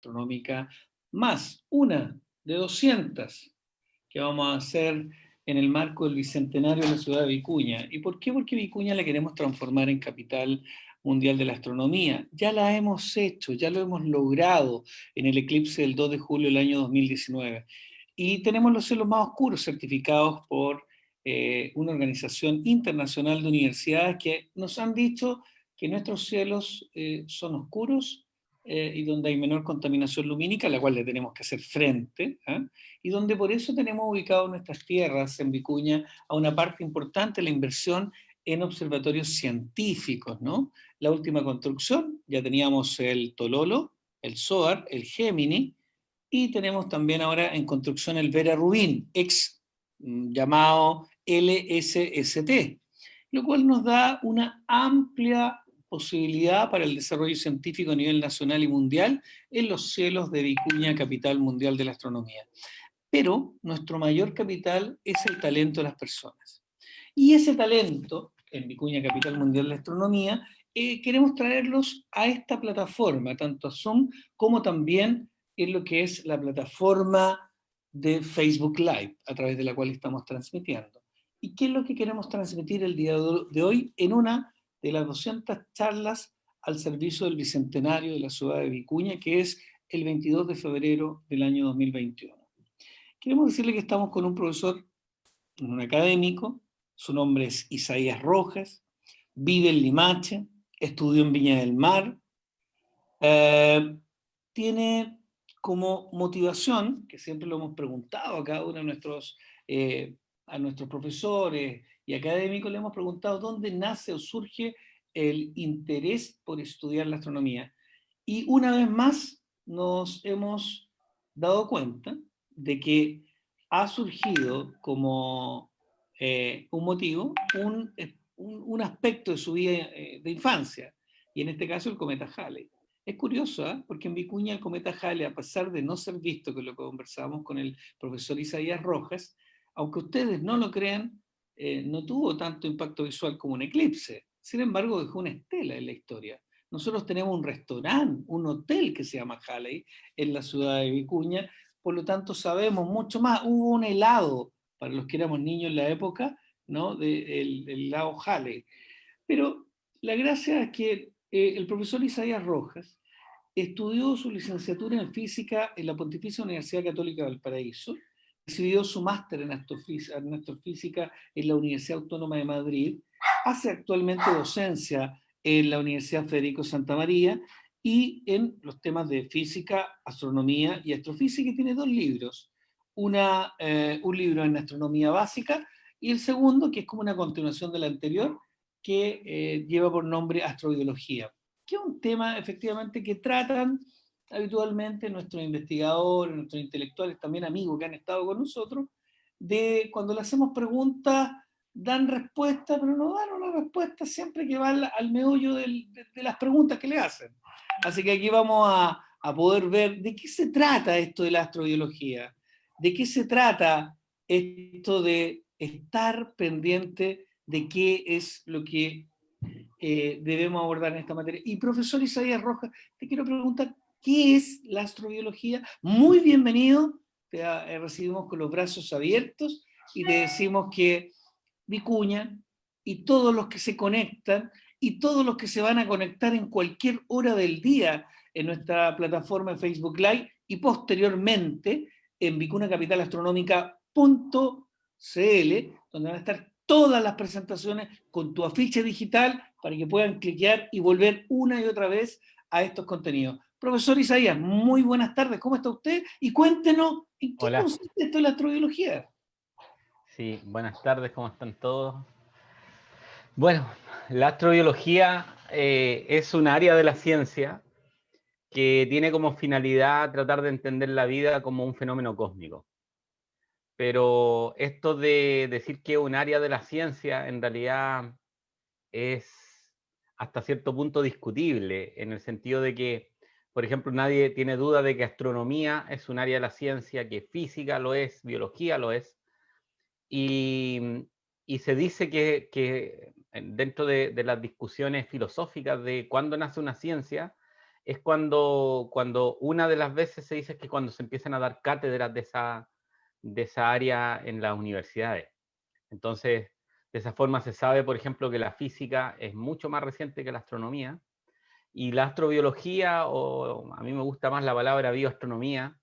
astronómica más, una de 200 que vamos a hacer en el marco del Bicentenario de la ciudad de Vicuña. ¿Y por qué? Porque Vicuña la queremos transformar en capital mundial de la astronomía. Ya la hemos hecho, ya lo hemos logrado en el eclipse del 2 de julio del año 2019. Y tenemos los cielos más oscuros certificados por una organización internacional de universidades que nos han dicho que nuestros cielos son oscuros y donde hay menor contaminación lumínica, a la cual le tenemos que hacer frente, ¿eh? Y donde por eso tenemos ubicado nuestras tierras en Vicuña a una parte importante de la inversión en observatorios científicos, ¿no? La última construcción, ya teníamos el Tololo, el SOAR, el Gemini, y tenemos también ahora en construcción el Vera Rubin, llamado LSST, lo cual nos da una amplia posibilidad para el desarrollo científico a nivel nacional y mundial en los cielos de Vicuña, capital mundial de la astronomía. Pero nuestro mayor capital es el talento de las personas. Y ese talento, en Vicuña Capital Mundial de Astronomía, queremos traerlos a esta plataforma, tanto a Zoom como también en lo que es la plataforma de Facebook Live, a través de la cual estamos transmitiendo. ¿Y qué es lo que queremos transmitir el día de hoy en una de las 200 charlas al servicio del Bicentenario de la ciudad de Vicuña, que es el 22 de febrero del año 2021? Queremos decirle que estamos con un profesor, un académico, su nombre es Isaías Rojas, vive en Limache, estudió en Viña del Mar, tiene como motivación, que siempre lo hemos preguntado a cada uno a nuestros profesores y académicos, le hemos preguntado dónde nace o surge el interés por estudiar la astronomía. Y una vez más nos hemos dado cuenta de que ha surgido como un motivo, un aspecto de su vida de infancia, y en este caso el cometa Halley. Es curioso, ¿eh? Porque en Vicuña el cometa Halley, a pesar de no ser visto, que lo conversábamos con el profesor Isaías Rojas, aunque ustedes no lo crean, no tuvo tanto impacto visual como un eclipse. Sin embargo, dejó una estela en la historia. Nosotros tenemos un restaurante, un hotel que se llama Halley en la ciudad de Vicuña, por lo tanto sabemos mucho más. Hubo un helado, para los que éramos niños en la época, ¿no? El helado Halley. Pero la gracia es que el profesor Isaías Rojas estudió su licenciatura en física en la Pontificia Universidad Católica de Valparaíso, recibió su máster en astrofísica en la Universidad Autónoma de Madrid, hace actualmente docencia en la Universidad Federico Santa María y en los temas de física, astronomía y astrofísica, y tiene dos libros. Un libro en astronomía básica y el segundo, que es como una continuación del anterior, que lleva por nombre Astrobiología, que es un tema efectivamente que tratan habitualmente nuestros investigadores, nuestros intelectuales, también amigos que han estado con nosotros, de cuando le hacemos preguntas, dan respuesta, pero no dan una respuesta siempre que va al meollo de las preguntas que le hacen. Así que aquí vamos a poder ver de qué se trata esto de la astrobiología, de qué se trata esto de estar pendiente de qué es lo que debemos abordar en esta materia. Y profesor Isaías Rojas, te quiero preguntar, ¿qué es la astrobiología? Muy bienvenido, te recibimos con los brazos abiertos y te decimos que Vicuña y todos los que se conectan y todos los que se van a conectar en cualquier hora del día en nuestra plataforma de Facebook Live y posteriormente en vicunacapitalastrономica.cl, donde van a estar todas las presentaciones con tu afiche digital para que puedan cliquear y volver una y otra vez a estos contenidos. Profesor Isaías, muy buenas tardes, ¿cómo está usted? Y cuéntenos en qué Hola, consiste esto de la astrobiología. sí, buenas tardes, ¿cómo están todos? Bueno, la astrobiología es un área de la ciencia que tiene como finalidad tratar de entender la vida como un fenómeno cósmico. Pero esto de decir que es un área de la ciencia en realidad es hasta cierto punto discutible, en el sentido de que, por ejemplo, nadie tiene duda de que astronomía es un área de la ciencia, que física lo es, biología lo es, y, y se dice que dentro de las discusiones filosóficas de cuándo nace una ciencia, es cuando una de las veces se dice que cuando se empiezan a dar cátedras de esa área en las universidades. Entonces, de esa forma se sabe, por ejemplo, que la física es mucho más reciente que la astronomía, y la astrobiología, o a mí me gusta más la palabra bioastronomía,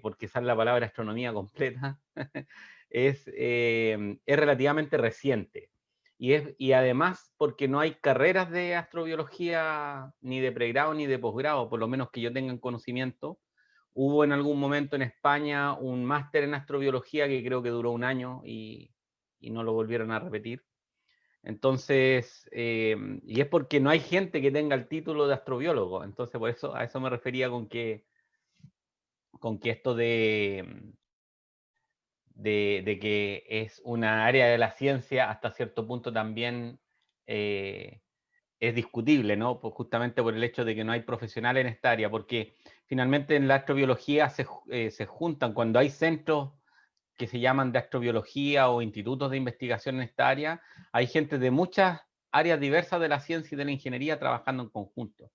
porque esa es la palabra astronomía completa, es relativamente reciente. Y además porque no hay carreras de astrobiología ni de pregrado ni de posgrado, por lo menos que yo tenga conocimiento. Hubo en algún momento en España un máster en astrobiología que creo que duró un año y no lo volvieron a repetir. Entonces, y es porque no hay gente que tenga el título de astrobiólogo. Entonces, por eso a eso me refería con que esto de que es una área de la ciencia hasta cierto punto también es discutible, ¿no? Pues justamente por el hecho de que no hay profesionales en esta área, porque finalmente en la astrobiología se juntan, cuando hay centros que se llaman de astrobiología o institutos de investigación en esta área, hay gente de muchas áreas diversas de la ciencia y de la ingeniería trabajando en conjunto.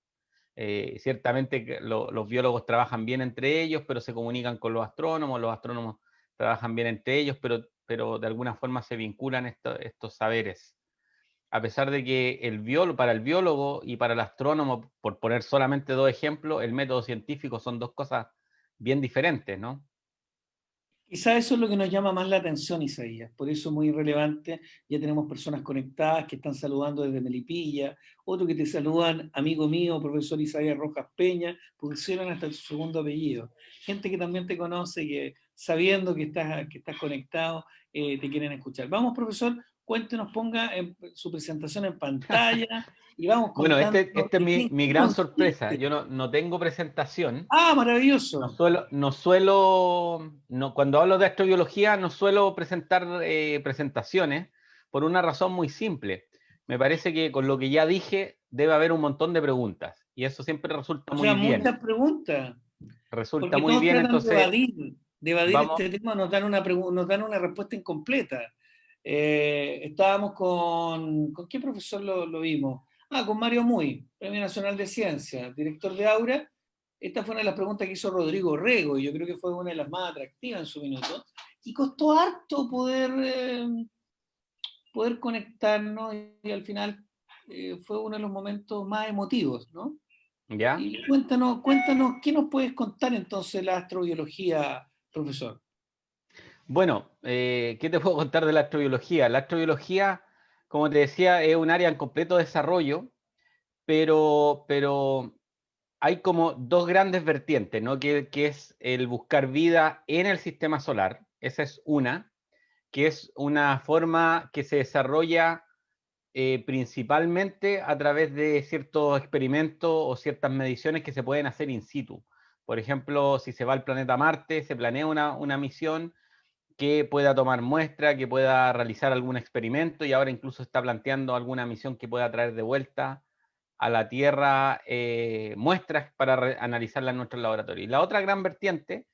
Ciertamente los biólogos trabajan bien entre ellos, pero se comunican con los astrónomos trabajan bien entre ellos, pero de alguna forma se vinculan estos saberes. A pesar de que para el biólogo y para el astrónomo, por poner solamente dos ejemplos, el método científico son dos cosas bien diferentes, ¿no? Quizá eso es lo que nos llama más la atención, Isaías. Por eso es muy relevante. Ya tenemos personas conectadas que están saludando desde Melipilla, otros que te saludan, amigo mío, profesor Isaías Rojas Peña, pusieron hasta su segundo apellido. Gente que también te conoce, que sabiendo que estás conectado, te quieren escuchar. Vamos, profesor, cuéntenos, ponga su presentación en pantalla y vamos Bueno, contando este es en qué mi gran sorpresa. consiste. Yo no tengo presentación. Ah, maravilloso. Cuando hablo de astrobiología, no suelo presentar presentaciones por una razón muy simple. Me parece que con lo que ya dije debe haber un montón de preguntas y eso siempre resulta O sea, muy bien. muchas preguntas. Resulta Porque muy todos bien, tratan entonces de evadir vamos, este tema, nos dan una respuesta incompleta. Estábamos ¿con qué profesor lo vimos? Ah, con Mario Muy, Premio Nacional de Ciencias, director de Aura. Esta fue una de las preguntas que hizo Rodrigo Rego, y yo creo que fue una de las más atractivas en su minuto. Y costó harto poder conectarnos, y al final fue uno de los momentos más emotivos, ¿no? ¿ya? Y cuéntanos, ¿qué nos puedes contar entonces de la astrobiología, profesor? Bueno, ¿qué te puedo contar de la astrobiología? La astrobiología, como te decía, es un área en completo desarrollo, pero hay como dos grandes vertientes, ¿no? Que es el buscar vida en el sistema solar. Esa es una, que es una forma que se desarrolla principalmente a través de ciertos experimentos o ciertas mediciones que se pueden hacer in situ. Por ejemplo, si se va al planeta Marte, se planea una misión que pueda tomar muestra, que pueda realizar algún experimento, y ahora incluso está planteando alguna misión que pueda traer de vuelta a la Tierra muestras para analizarlas en nuestros laboratorios. Y la otra gran vertiente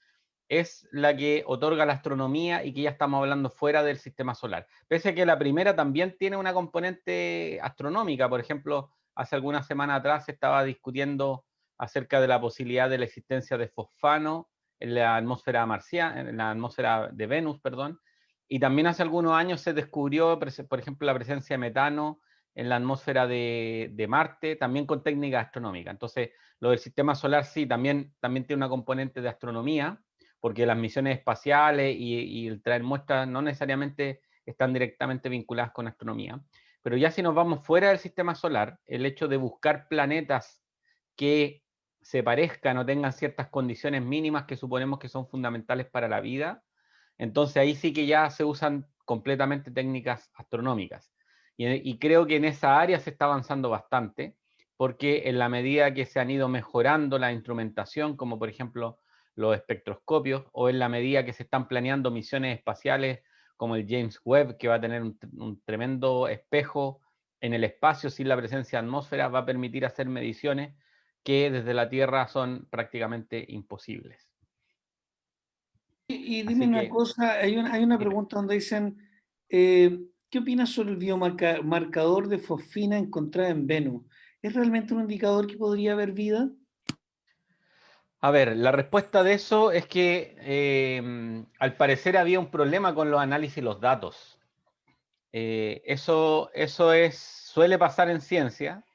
es la que otorga la astronomía y que ya estamos hablando fuera del sistema solar. Pese a que la primera también tiene una componente astronómica. Por ejemplo, hace algunas semanas atrás se estaba discutiendo acerca de la posibilidad de la existencia de fosfano en la atmósfera marciana, en la atmósfera de Venus, perdón. Y también hace algunos años se descubrió, por ejemplo, la presencia de metano en la atmósfera de Marte, también con técnica astronómica. Entonces, lo del sistema solar sí, también tiene una componente de astronomía, porque las misiones espaciales y el traer muestras no necesariamente están directamente vinculadas con astronomía. Pero ya si nos vamos fuera del sistema solar, el hecho de buscar planetas que se parezcan o tengan ciertas condiciones mínimas que suponemos que son fundamentales para la vida, entonces ahí sí que ya se usan completamente técnicas astronómicas. Y creo que en esa área se está avanzando bastante, porque en la medida que se han ido mejorando la instrumentación, como por ejemplo los espectroscopios, o en la medida que se están planeando misiones espaciales como el James Webb, que va a tener un tremendo espejo en el espacio sin la presencia de atmósfera, va a permitir hacer mediciones que desde la Tierra son prácticamente imposibles. Y dime Así una que, cosa, hay una dime. pregunta donde dicen, ¿qué opinas sobre el biomarcador de fosfina encontrada en Venus? ¿Es realmente un indicador que podría haber vida? A ver, la respuesta de eso es que al parecer había un problema con los análisis y los datos. Suele pasar en ciencia,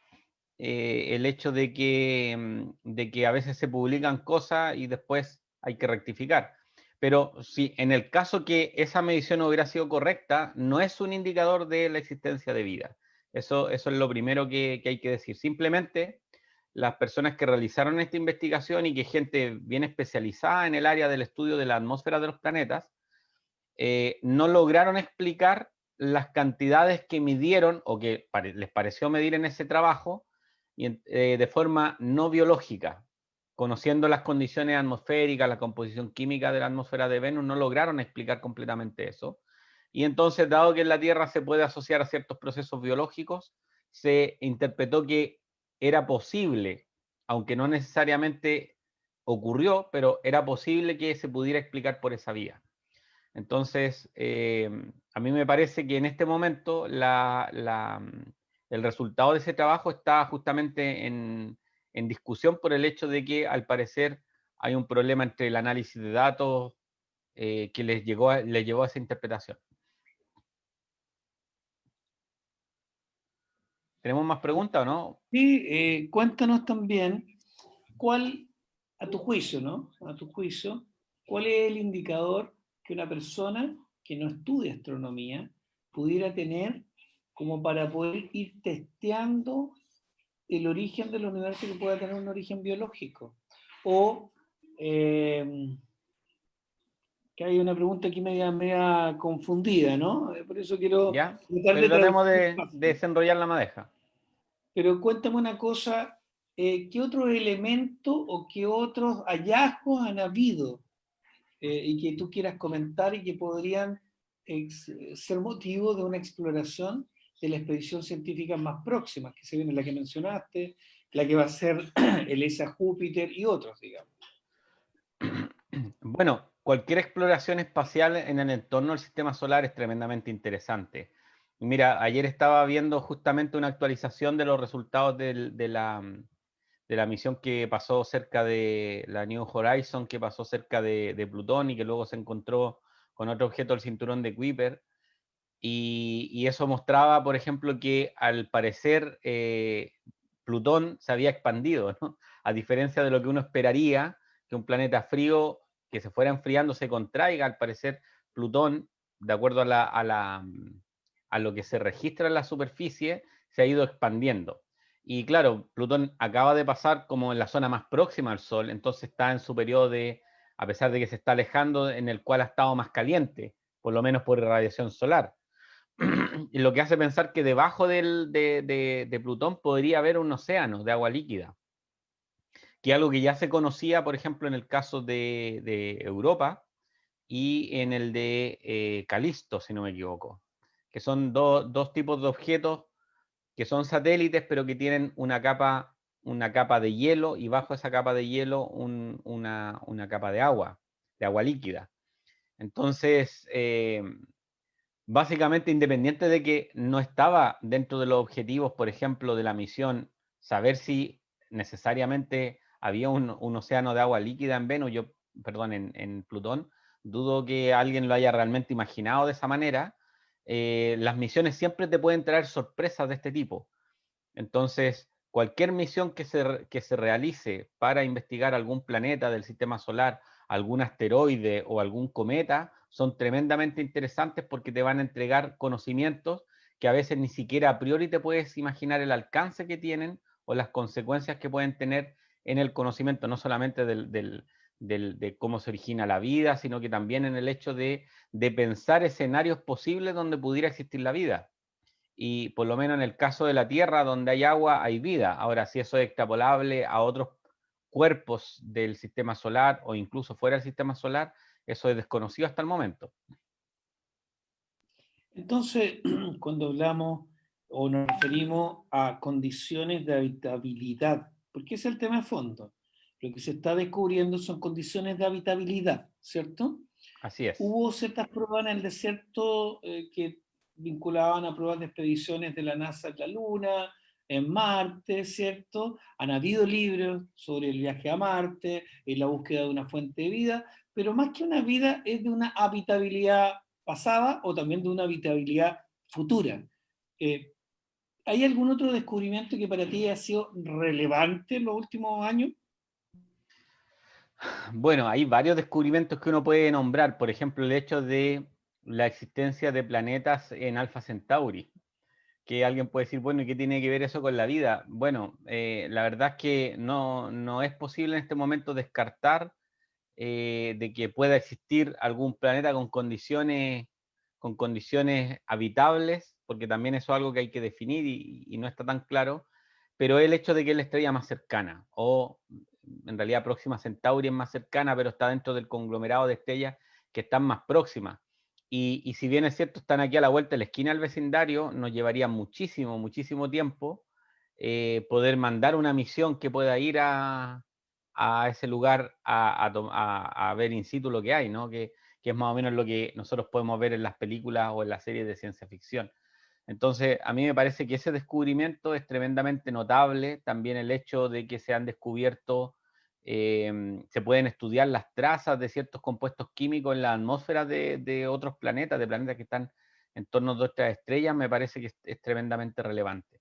el hecho de que a veces se publican cosas y después hay que rectificar. Pero si en el caso que esa medición hubiera sido correcta, no es un indicador de la existencia de vida. Eso es lo primero que hay que decir. Simplemente las personas que realizaron esta investigación y que gente bien especializada en el área del estudio de la atmósfera de los planetas, no lograron explicar las cantidades que midieron o que les pareció medir en ese trabajo de forma no biológica. Conociendo las condiciones atmosféricas, la composición química de la atmósfera de Venus, no lograron explicar completamente eso. Y entonces, dado que en la Tierra se puede asociar a ciertos procesos biológicos, se interpretó que era posible, aunque no necesariamente ocurrió, pero era posible que se pudiera explicar por esa vía. Entonces, a mí me parece que en este momento el resultado de ese trabajo está justamente en discusión por el hecho de que al parecer hay un problema entre el análisis de datos que les llevó a esa interpretación. ¿Tenemos más preguntas o no? Y cuéntanos también cuál, a tu juicio, ¿no? A tu juicio, ¿cuál es el indicador que una persona que no estudia astronomía pudiera tener como para poder ir testeando el origen del universo que pueda tener un origen biológico? O que hay una pregunta aquí media confundida, ¿no? Por eso quiero ¿Ya? tratar Pero de tratemos traducir de fácil. desenrollar la madeja. Pero cuéntame una cosa, ¿qué otros elementos o qué otros hallazgos han habido y que tú quieras comentar y que podrían ser motivo de una exploración de la expedición científica más próxima, que se viene la que mencionaste, la que va a ser el ESA Júpiter y otros, digamos? Bueno, cualquier exploración espacial en el entorno del sistema solar es tremendamente interesante. Mira, ayer estaba viendo justamente una actualización de los resultados de la misión que pasó cerca de la New Horizon, que pasó cerca de Plutón y que luego se encontró con otro objeto del cinturón de Kuiper. Y eso mostraba, por ejemplo, que al parecer Plutón se había expandido, ¿no? A diferencia de lo que uno esperaría, que un planeta frío que se fuera enfriando se contraiga, al parecer Plutón, de acuerdo a lo que se registra en la superficie, se ha ido expandiendo. Y claro, Plutón acaba de pasar como en la zona más próxima al Sol, entonces está en su periodo de, a pesar de que se está alejando, en el cual ha estado más caliente, por lo menos por irradiación solar. Y lo que hace pensar que debajo de Plutón podría haber un océano de agua líquida, que es algo que ya se conocía, por ejemplo, en el caso de Europa y en el de Calisto, si no me equivoco, que son dos tipos de objetos que son satélites, pero que tienen una capa de hielo y bajo esa capa de hielo una capa de agua líquida. Entonces, básicamente, independiente de que no estaba dentro de los objetivos, por ejemplo, de la misión, saber si necesariamente había un océano de agua líquida en Venus, perdón, en Plutón, dudo que alguien lo haya realmente imaginado de esa manera. Las misiones siempre te pueden traer sorpresas de este tipo. Entonces, cualquier misión que se realice para investigar algún planeta del sistema solar, algún asteroide o algún cometa, son tremendamente interesantes porque te van a entregar conocimientos que a veces ni siquiera a priori te puedes imaginar el alcance que tienen o las consecuencias que pueden tener en el conocimiento, no solamente de cómo se origina la vida, sino que también en el hecho de pensar escenarios posibles donde pudiera existir la vida. Y por lo menos en el caso de la Tierra, donde hay agua, hay vida. Ahora, si eso es extrapolable a otros cuerpos del sistema solar o incluso fuera del sistema solar, eso es desconocido hasta el momento. Entonces, cuando hablamos o nos referimos a condiciones de habitabilidad, porque ese es el tema de fondo, lo que se está descubriendo son condiciones de habitabilidad, ¿cierto? Así es. Hubo ciertas pruebas en el desierto que vinculaban a pruebas de expediciones de la NASA en la Luna, en Marte, ¿cierto? Han habido libros sobre el viaje a Marte, en la búsqueda de una fuente de vida, pero más que una vida es de una habitabilidad pasada o también de una habitabilidad futura. Eh, ¿Hay algún otro descubrimiento que para ti ha sido relevante en los últimos años? Bueno, hay varios descubrimientos que uno puede nombrar. Por ejemplo, el hecho de la existencia de planetas en Alpha Centauri. Que alguien puede decir, bueno, ¿y qué tiene que ver eso con la vida? Bueno, la verdad es que no es posible en este momento descartar de que pueda existir algún planeta con condiciones habitables, porque también eso es algo que hay que definir y no está tan claro, pero el hecho de que es la estrella más cercana, o en realidad Próxima Centauri es más cercana, pero está dentro del conglomerado de estrellas que están más próximas. Y si bien es cierto, están aquí a la vuelta de la esquina del vecindario, nos llevaría muchísimo, muchísimo tiempo poder mandar una misión que pueda ir a ese lugar a ver in situ lo que hay, ¿no? Que es más o menos lo que nosotros podemos ver en las películas o en las series de ciencia ficción. Entonces, a mí me parece que ese descubrimiento es tremendamente notable. También el hecho de que se han descubierto, se pueden estudiar las trazas de ciertos compuestos químicos en la atmósfera de otros planetas, de planetas que están en torno a nuestras estrellas, me parece que es tremendamente relevante.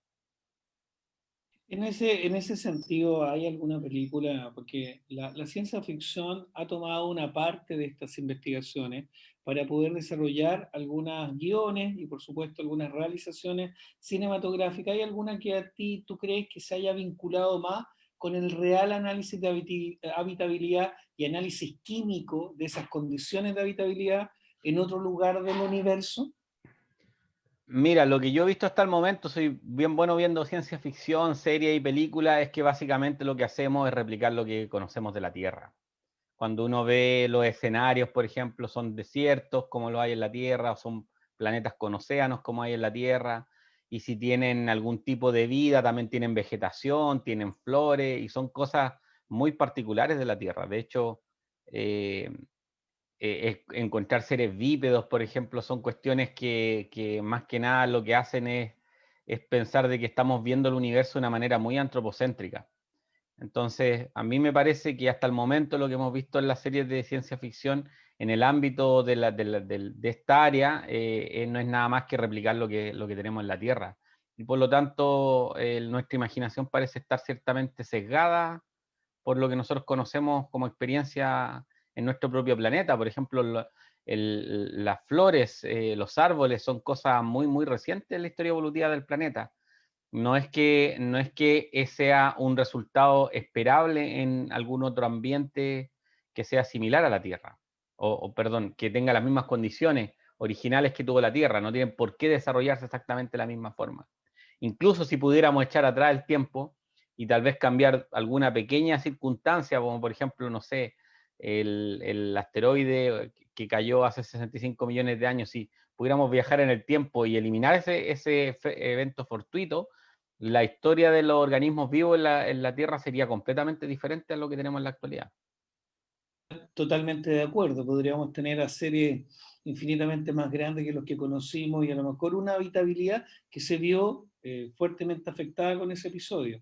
En ese sentido, ¿hay alguna película? Porque la ciencia ficción ha tomado una parte de estas investigaciones para poder desarrollar algunas guiones y, por supuesto, algunas realizaciones cinematográficas. ¿Hay alguna que a ti tú crees que se haya vinculado más con el real análisis de habitabilidad y análisis químico de esas condiciones de habitabilidad en otro lugar del universo? Mira, lo que yo he visto hasta el momento, soy bien bueno viendo ciencia ficción, series y películas, es que básicamente lo que hacemos es replicar lo que conocemos de la Tierra. Cuando uno ve los escenarios, por ejemplo, son desiertos como lo hay en la Tierra, o son planetas con océanos como hay en la Tierra, y si tienen algún tipo de vida, también tienen vegetación, tienen flores, y son cosas muy particulares de la Tierra. De hecho, eh, encontrar seres bípedos, por ejemplo, son cuestiones que más que nada lo que hacen es pensar de que estamos viendo el universo de una manera muy antropocéntrica. Entonces, a mí me parece que hasta el momento lo que hemos visto en las series de ciencia ficción en el ámbito de esta área no es nada más que replicar lo que tenemos en la Tierra. Y por lo tanto, nuestra imaginación parece estar ciertamente sesgada por lo que nosotros conocemos como experiencia en nuestro propio planeta. Por ejemplo, las flores, los árboles son cosas muy, muy recientes en la historia evolutiva del planeta. No es que sea un resultado esperable en algún otro ambiente que sea similar a la Tierra, perdón, que tenga las mismas condiciones originales que tuvo la Tierra, no tienen por qué desarrollarse exactamente de la misma forma. Incluso si pudiéramos echar atrás el tiempo y tal vez cambiar alguna pequeña circunstancia, como por ejemplo, no sé, el asteroide que cayó hace 65 millones de años, si pudiéramos viajar en el tiempo y eliminar ese evento fortuito, la historia de los organismos vivos en la Tierra sería completamente diferente a lo que tenemos en la actualidad. Totalmente de acuerdo, podríamos tener a seres infinitamente más grandes que los que conocimos y a lo mejor una habitabilidad que se vio fuertemente afectada con ese episodio.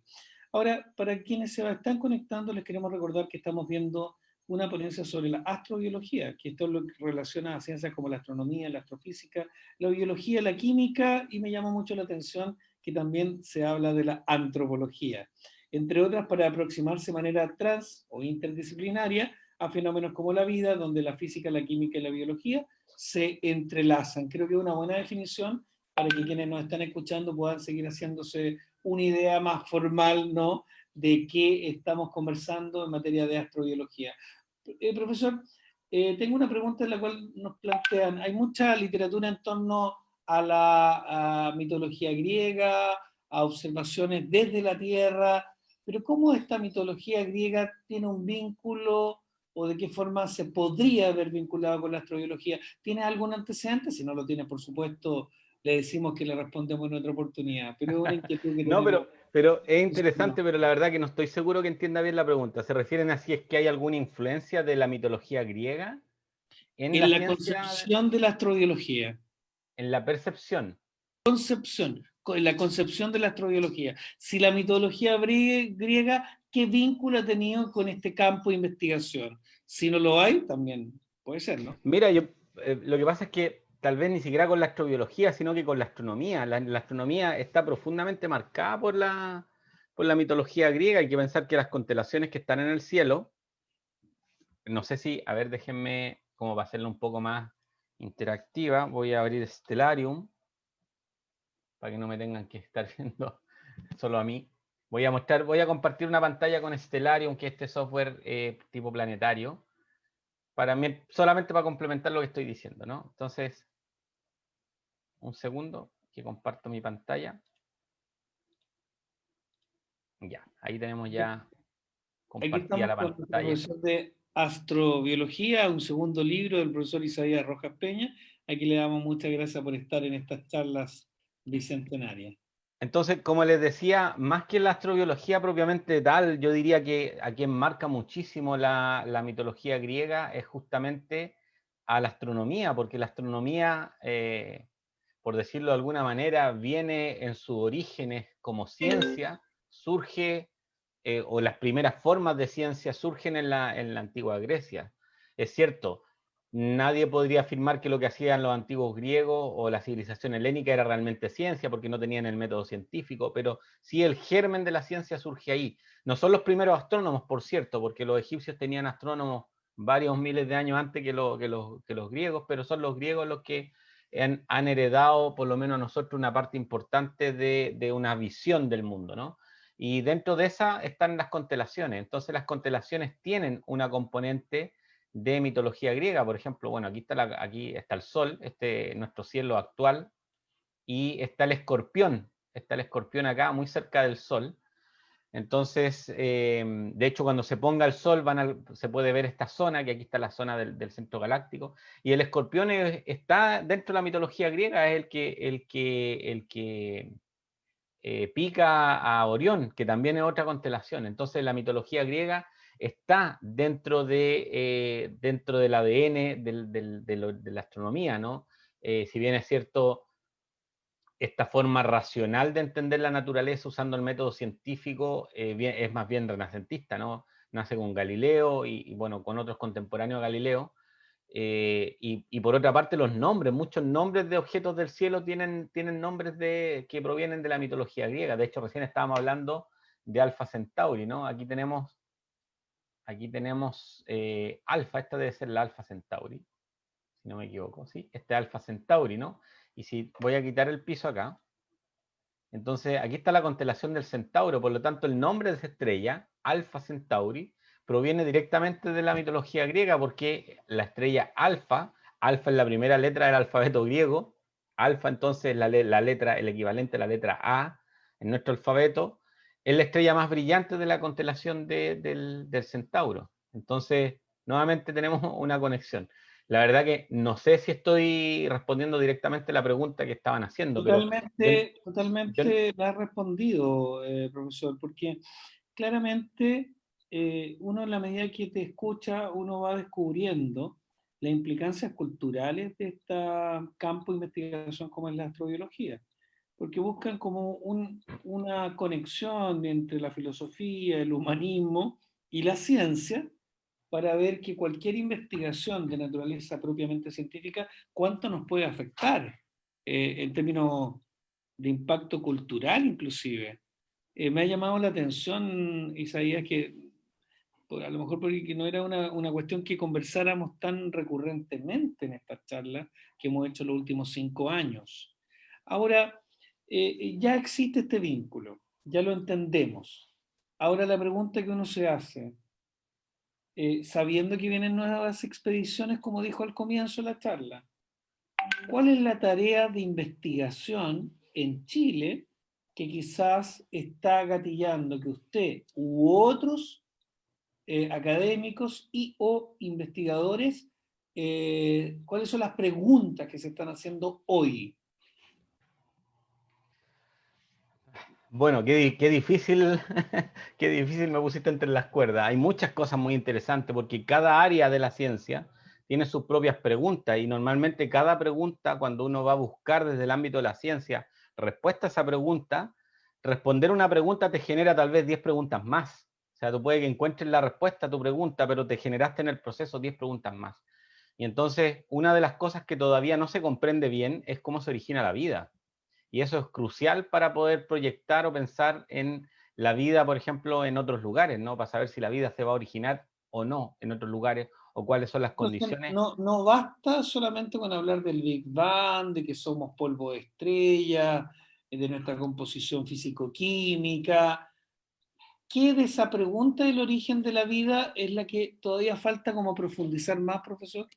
Ahora, para quienes se están conectando, les queremos recordar que estamos viendo una ponencia sobre la astrobiología, que esto es lo que relaciona a ciencias como la astronomía, la astrofísica, la biología, la química, y me llama mucho la atención que también se habla de la antropología, entre otras para aproximarse de manera trans o interdisciplinaria a fenómenos como la vida, donde la física, la química y la biología se entrelazan. Creo que es una buena definición para que quienes nos están escuchando puedan seguir haciéndose una idea más formal, ¿no?, de qué estamos conversando en materia de astrobiología. Profesor, tengo una pregunta en la cual nos plantean, hay mucha literatura en torno a la mitología griega, a observaciones desde la Tierra, pero ¿cómo esta mitología griega tiene un vínculo o de qué forma se podría haber vinculado con la astrobiología? ¿Tiene algún antecedente? Si no lo tiene, por supuesto, le decimos que le respondemos en otra oportunidad, pero es una inquietud que No, tenemos. pero es interesante, pero la verdad que no estoy seguro que entienda bien la pregunta. ¿Se refieren a si es que hay alguna influencia de la mitología griega en En la la ciencia, concepción de la astrobiología, en la percepción? concepción. la concepción de la astrobiología. Si la mitología griega, ¿qué vínculo ha tenido con este campo de investigación? Si no lo hay, también puede ser, ¿no? Mira, lo que pasa es que tal vez ni siquiera con la astrobiología, sino que con la astronomía. La astronomía está profundamente marcada por la mitología griega. Hay que pensar que las constelaciones que están en el cielo, no sé si, a ver, déjenme, como para hacerlo un poco más interactiva, voy a abrir Stellarium, para que no me tengan que estar viendo solo a mí. Voy a compartir una pantalla con Stellarium, que es este software tipo planetario, para mí, solamente para complementar lo que estoy diciendo, ¿no? Entonces, un segundo, que comparto mi pantalla. Ya, ahí tenemos ya Aquí compartida estamos la con nuestro pantalla. profesor de astrobiología, un segundo libro del profesor Isaías Rojas Peña. Aquí le damos muchas gracias por estar en estas charlas bicentenarias. Entonces, como les decía, más que la astrobiología propiamente tal, yo diría que a quien marca muchísimo la mitología griega es justamente a la astronomía, porque la astronomía, por decirlo de alguna manera, viene en sus orígenes como ciencia, surge, o las primeras formas de ciencia surgen en la antigua Grecia. Es cierto, nadie podría afirmar que lo que hacían los antiguos griegos o la civilización helénica era realmente ciencia, porque no tenían el método científico, pero sí el germen de la ciencia surge ahí. No son los primeros astrónomos, por cierto, porque los egipcios tenían astrónomos varios miles de años antes que los griegos, pero son los griegos los que han heredado, por lo menos a nosotros, una parte importante de una visión del mundo, ¿no? Y dentro de esa están las constelaciones. Entonces las constelaciones tienen una componente de mitología griega. Por ejemplo, bueno, aquí está el Sol, nuestro cielo actual, y está el escorpión acá, muy cerca del Sol. Entonces, de hecho, cuando se ponga el Sol se puede ver esta zona, que aquí está la zona del centro galáctico, y el escorpión está dentro de la mitología griega, es el que pica a Orión, que también es otra constelación. Entonces, la mitología griega está dentro del ADN de la astronomía, ¿no? Si bien es cierto, esta forma racional de entender la naturaleza usando el método científico es más bien renacentista, ¿no? Nace con Galileo y bueno, con otros contemporáneos a Galileo. Y por otra parte, los nombres, muchos nombres de objetos del cielo tienen nombres que provienen de la mitología griega. De hecho, recién estábamos hablando de Alfa Centauri, ¿no? Aquí tenemos Alfa, esta debe ser la Alfa Centauri, si no me equivoco, ¿sí? Este Alfa Centauri, ¿no? Y si voy a quitar el piso acá, entonces aquí está la constelación del Centauro, por lo tanto el nombre de esa estrella, Alfa Centauri, proviene directamente de la mitología griega, porque la estrella Alfa es la primera letra del alfabeto griego, Alfa entonces la letra, el equivalente a la letra A en nuestro alfabeto, es la estrella más brillante de la constelación del Centauro. Entonces, nuevamente tenemos una conexión. La verdad que no sé si estoy respondiendo directamente a la pregunta que estaban haciendo, pero Totalmente, yo, totalmente me ha respondido, profesor, porque claramente uno en la medida que te escucha, uno va descubriendo las implicancias culturales de este campo de investigación como es la astrobiología, porque buscan como una conexión entre la filosofía, el humanismo y la ciencia para ver que cualquier investigación de naturaleza propiamente científica, cuánto nos puede afectar en términos de impacto cultural inclusive. Me ha llamado la atención, Isaías, que a lo mejor porque no era una cuestión que conversáramos tan recurrentemente en estas charlas que hemos hecho los últimos 5 años. Ahora, ya existe este vínculo, ya lo entendemos. Ahora la pregunta que uno se hace, sabiendo que vienen nuevas expediciones, como dijo al comienzo de la charla, ¿cuál es la tarea de investigación en Chile que quizás está gatillando que usted u otros académicos y o investigadores, cuáles son las preguntas que se están haciendo hoy? bueno, qué difícil, qué difícil me pusiste entre las cuerdas. Hay muchas cosas muy interesantes porque cada área de la ciencia tiene sus propias preguntas y normalmente cada pregunta, cuando uno va a buscar desde el ámbito de la ciencia respuesta a esa pregunta, responder una pregunta te genera tal vez 10 preguntas más. O sea, tú puedes que encuentres la respuesta a tu pregunta, pero te generaste en el proceso 10 preguntas más. Y entonces, una de las cosas que todavía no se comprende bien es cómo se origina la vida. Y eso es crucial para poder proyectar o pensar en la vida, por ejemplo, en otros lugares, ¿no? Para saber si la vida se va a originar o no en otros lugares, o cuáles son las Entonces, condiciones. no basta solamente con hablar del Big Bang, de que somos polvo de estrella, de nuestra composición físico-química. ¿Qué de esa pregunta del origen de la vida es la que todavía falta como profundizar más, profesor?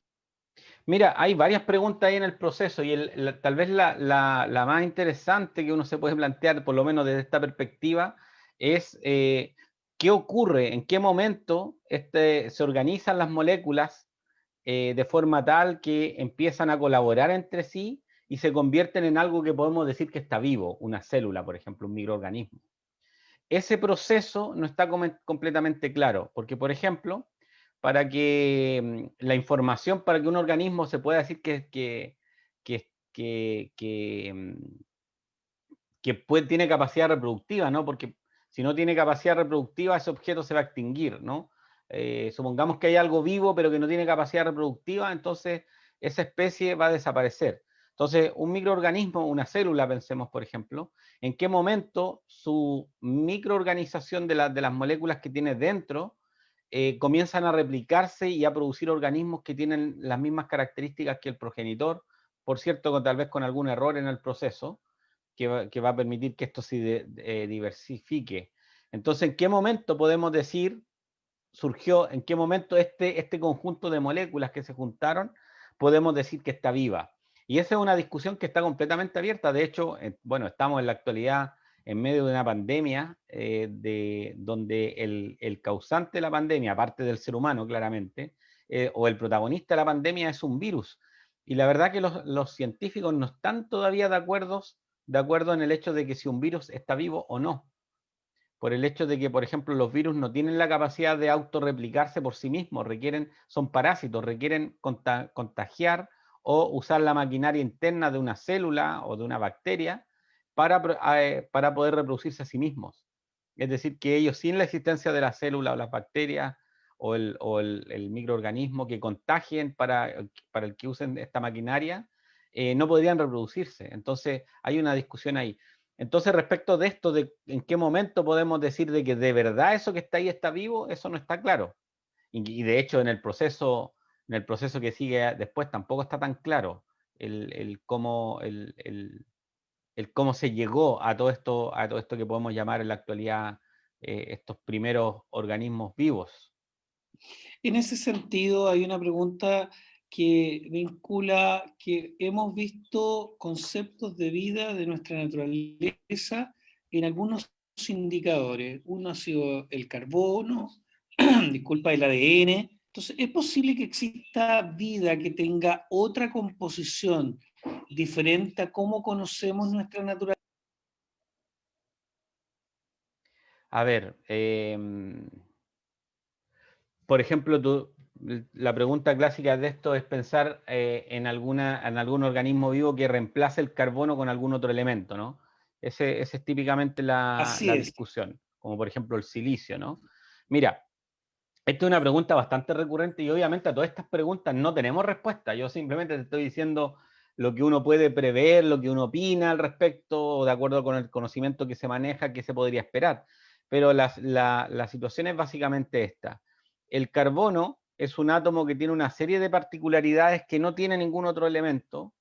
Mira, hay varias preguntas ahí en el proceso y tal vez la más interesante que uno se puede plantear, por lo menos desde esta perspectiva, es qué ocurre, en qué momento se organizan las moléculas de forma tal que empiezan a colaborar entre sí y se convierten en algo que podemos decir que está vivo, una célula, por ejemplo, un microorganismo. Ese proceso no está completamente claro, porque, por ejemplo, para que la información, para que un organismo se pueda decir tiene capacidad reproductiva, ¿no? Porque si no tiene capacidad reproductiva, ese objeto se va a extinguir, ¿no? Supongamos que hay algo vivo, pero que no tiene capacidad reproductiva, entonces esa especie va a desaparecer. Entonces, un microorganismo, una célula, pensemos, por ejemplo, en qué momento su microorganización de las moléculas que tiene dentro comienzan a replicarse y a producir organismos que tienen las mismas características que el progenitor, por cierto, tal vez con algún error en el proceso, que va a permitir que esto se diversifique. Entonces, ¿en qué momento podemos decir surgió, en qué momento este conjunto de moléculas que se juntaron, podemos decir que está viva? Y esa es una discusión que está completamente abierta. De hecho, bueno, estamos en la actualidad en medio de una pandemia donde el causante de la pandemia, aparte del ser humano claramente, o el protagonista de la pandemia es un virus. Y la verdad que los científicos no están todavía de acuerdo en el hecho de que si un virus está vivo o no, por el hecho de que, por ejemplo, los virus no tienen la capacidad de autorreplicarse por sí mismos, son parásitos, requieren contagiar o usar la maquinaria interna de una célula o de una bacteria para poder reproducirse a sí mismos. Es decir, que ellos sin la existencia de la célula o las bacterias o el microorganismo que contagien para el que usen esta maquinaria, no podrían reproducirse. Entonces, hay una discusión ahí. Entonces, respecto de esto, de en qué momento podemos decir de que de verdad eso que está ahí está vivo, eso no está claro. Y de hecho, en el proceso que sigue después tampoco está tan claro el cómo se llegó a todo esto que podemos llamar en la actualidad estos primeros organismos vivos. En ese sentido, hay una pregunta que vincula que hemos visto conceptos de vida de nuestra naturaleza en algunos indicadores. Uno ha sido el carbono, disculpa, el ADN. Entonces, ¿es posible que exista vida que tenga otra composición diferente a cómo conocemos nuestra naturaleza? A ver, por ejemplo, la pregunta clásica de esto es pensar en algún organismo vivo que reemplace el carbono con algún otro elemento, ¿no? Esa es típicamente Así la es. discusión, como por ejemplo el silicio, ¿no? Mira, esta es una pregunta bastante recurrente y obviamente a todas estas preguntas no tenemos respuesta. Yo simplemente te estoy diciendo lo que uno puede prever, lo que uno opina al respecto, de acuerdo con el conocimiento que se maneja, que se podría esperar. Pero la situación es básicamente esta. El carbono es un átomo que tiene una serie de particularidades que no tiene ningún otro elemento.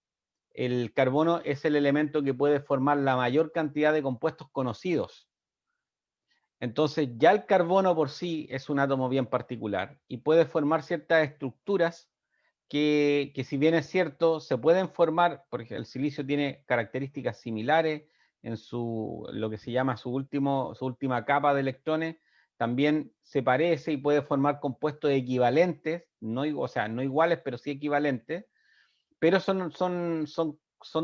El carbono es el elemento que puede formar la mayor cantidad de compuestos conocidos. Entonces, ya el carbono por sí es un átomo bien particular y puede formar ciertas estructuras que si bien es cierto, se pueden formar, porque el silicio tiene características similares en lo que se llama su última capa de electrones, también se parece y puede formar compuestos equivalentes, o sea, no iguales, pero sí equivalentes, pero son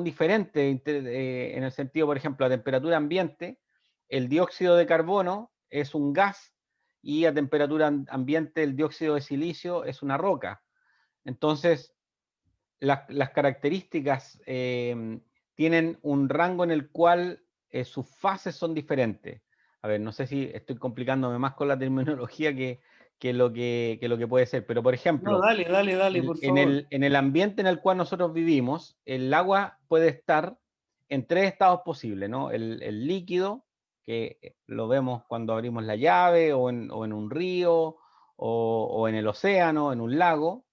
diferentes en el sentido, por ejemplo, a temperatura ambiente, el dióxido de carbono es un gas y a temperatura ambiente el dióxido de silicio es una roca. Entonces, las características tienen un rango en el cual sus fases son diferentes. A ver, no sé si estoy complicándome más con la terminología que lo que puede ser, pero por No, ejemplo, dale, dale, dale, por favor. en el ambiente en el cual nosotros vivimos, el agua puede estar en tres estados posibles, ¿no? El líquido, que lo vemos cuando abrimos la llave, o en un río, o en el océano, en un lago.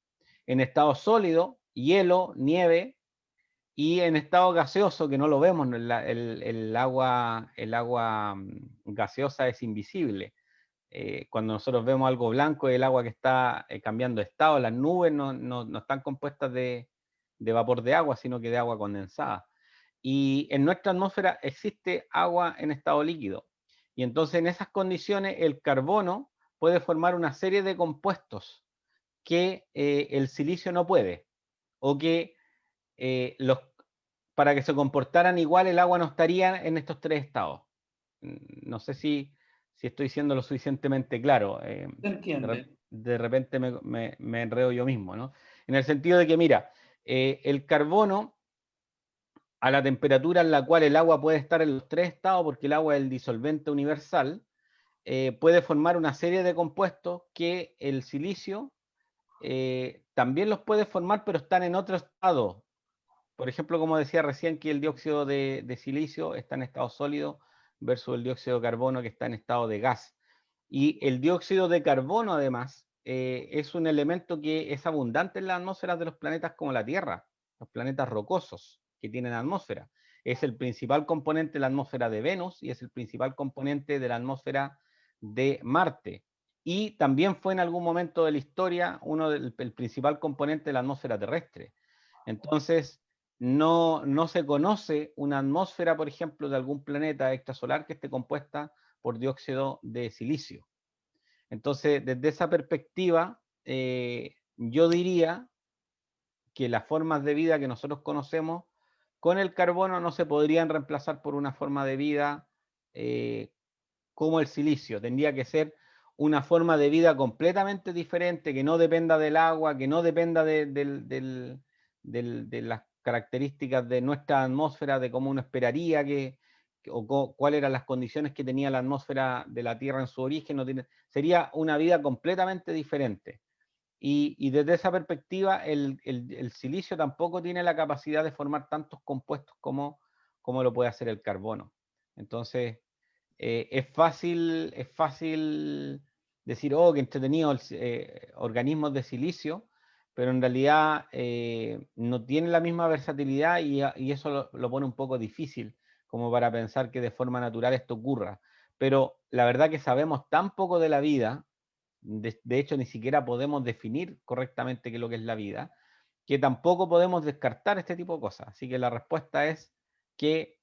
En estado sólido, hielo, nieve, y en estado gaseoso, que no lo vemos, el agua gaseosa es invisible. Cuando nosotros vemos algo blanco, es el agua que está cambiando de estado. Las nubes no están compuestas de vapor de agua, sino que de agua condensada. Y en nuestra atmósfera existe agua en estado líquido. Y entonces en esas condiciones el carbono puede formar una serie de compuestos que el silicio no puede, o que los, para que se comportaran igual el agua no estaría en estos tres estados. No sé si estoy siendo lo suficientemente claro. Se entiende. De repente me enredo yo mismo, ¿no? En el sentido de que, mira, el carbono, a la temperatura en la cual el agua puede estar en los tres estados, porque el agua es el disolvente universal, puede formar una serie de compuestos que el silicio también los puede formar, pero están en otro estado. Por ejemplo, como decía recién, que el dióxido de silicio está en estado sólido versus el dióxido de carbono que está en estado de gas. Y el dióxido de carbono, además, es un elemento que es abundante en las atmósferas de los planetas como la Tierra, los planetas rocosos que tienen atmósfera. Es el principal componente de la atmósfera de Venus y es el principal componente de la atmósfera de Marte. Y también fue en algún momento de la historia el principal componente de la atmósfera terrestre. Entonces, no se conoce una atmósfera, por ejemplo, de algún planeta extrasolar que esté compuesta por dióxido de silicio. Entonces, desde esa perspectiva, yo diría que las formas de vida que nosotros conocemos con el carbono no se podrían reemplazar por una forma de vida eh, como el silicio. Tendría que ser una forma de vida completamente diferente, que no dependa del agua, que no dependa de las características de nuestra atmósfera, de cómo uno esperaría o cuáles eran las condiciones que tenía la atmósfera de la Tierra en su origen. Sería una vida completamente diferente. Y desde esa perspectiva, el silicio tampoco tiene la capacidad de formar tantos compuestos como lo puede hacer el carbono. Entonces, es fácil decir, oh, qué entretenido, organismos de silicio, pero en realidad no tienen la misma versatilidad y eso lo pone un poco difícil como para pensar que de forma natural esto ocurra. Pero la verdad que sabemos tan poco de la vida, de hecho ni siquiera podemos definir correctamente qué es lo que es la vida, que tampoco podemos descartar este tipo de cosas. Así que la respuesta es que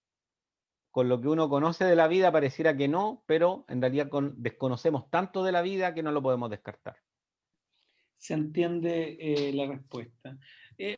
con lo que uno conoce de la vida pareciera que no, pero en realidad desconocemos tanto de la vida que no lo podemos descartar. Se entiende la respuesta.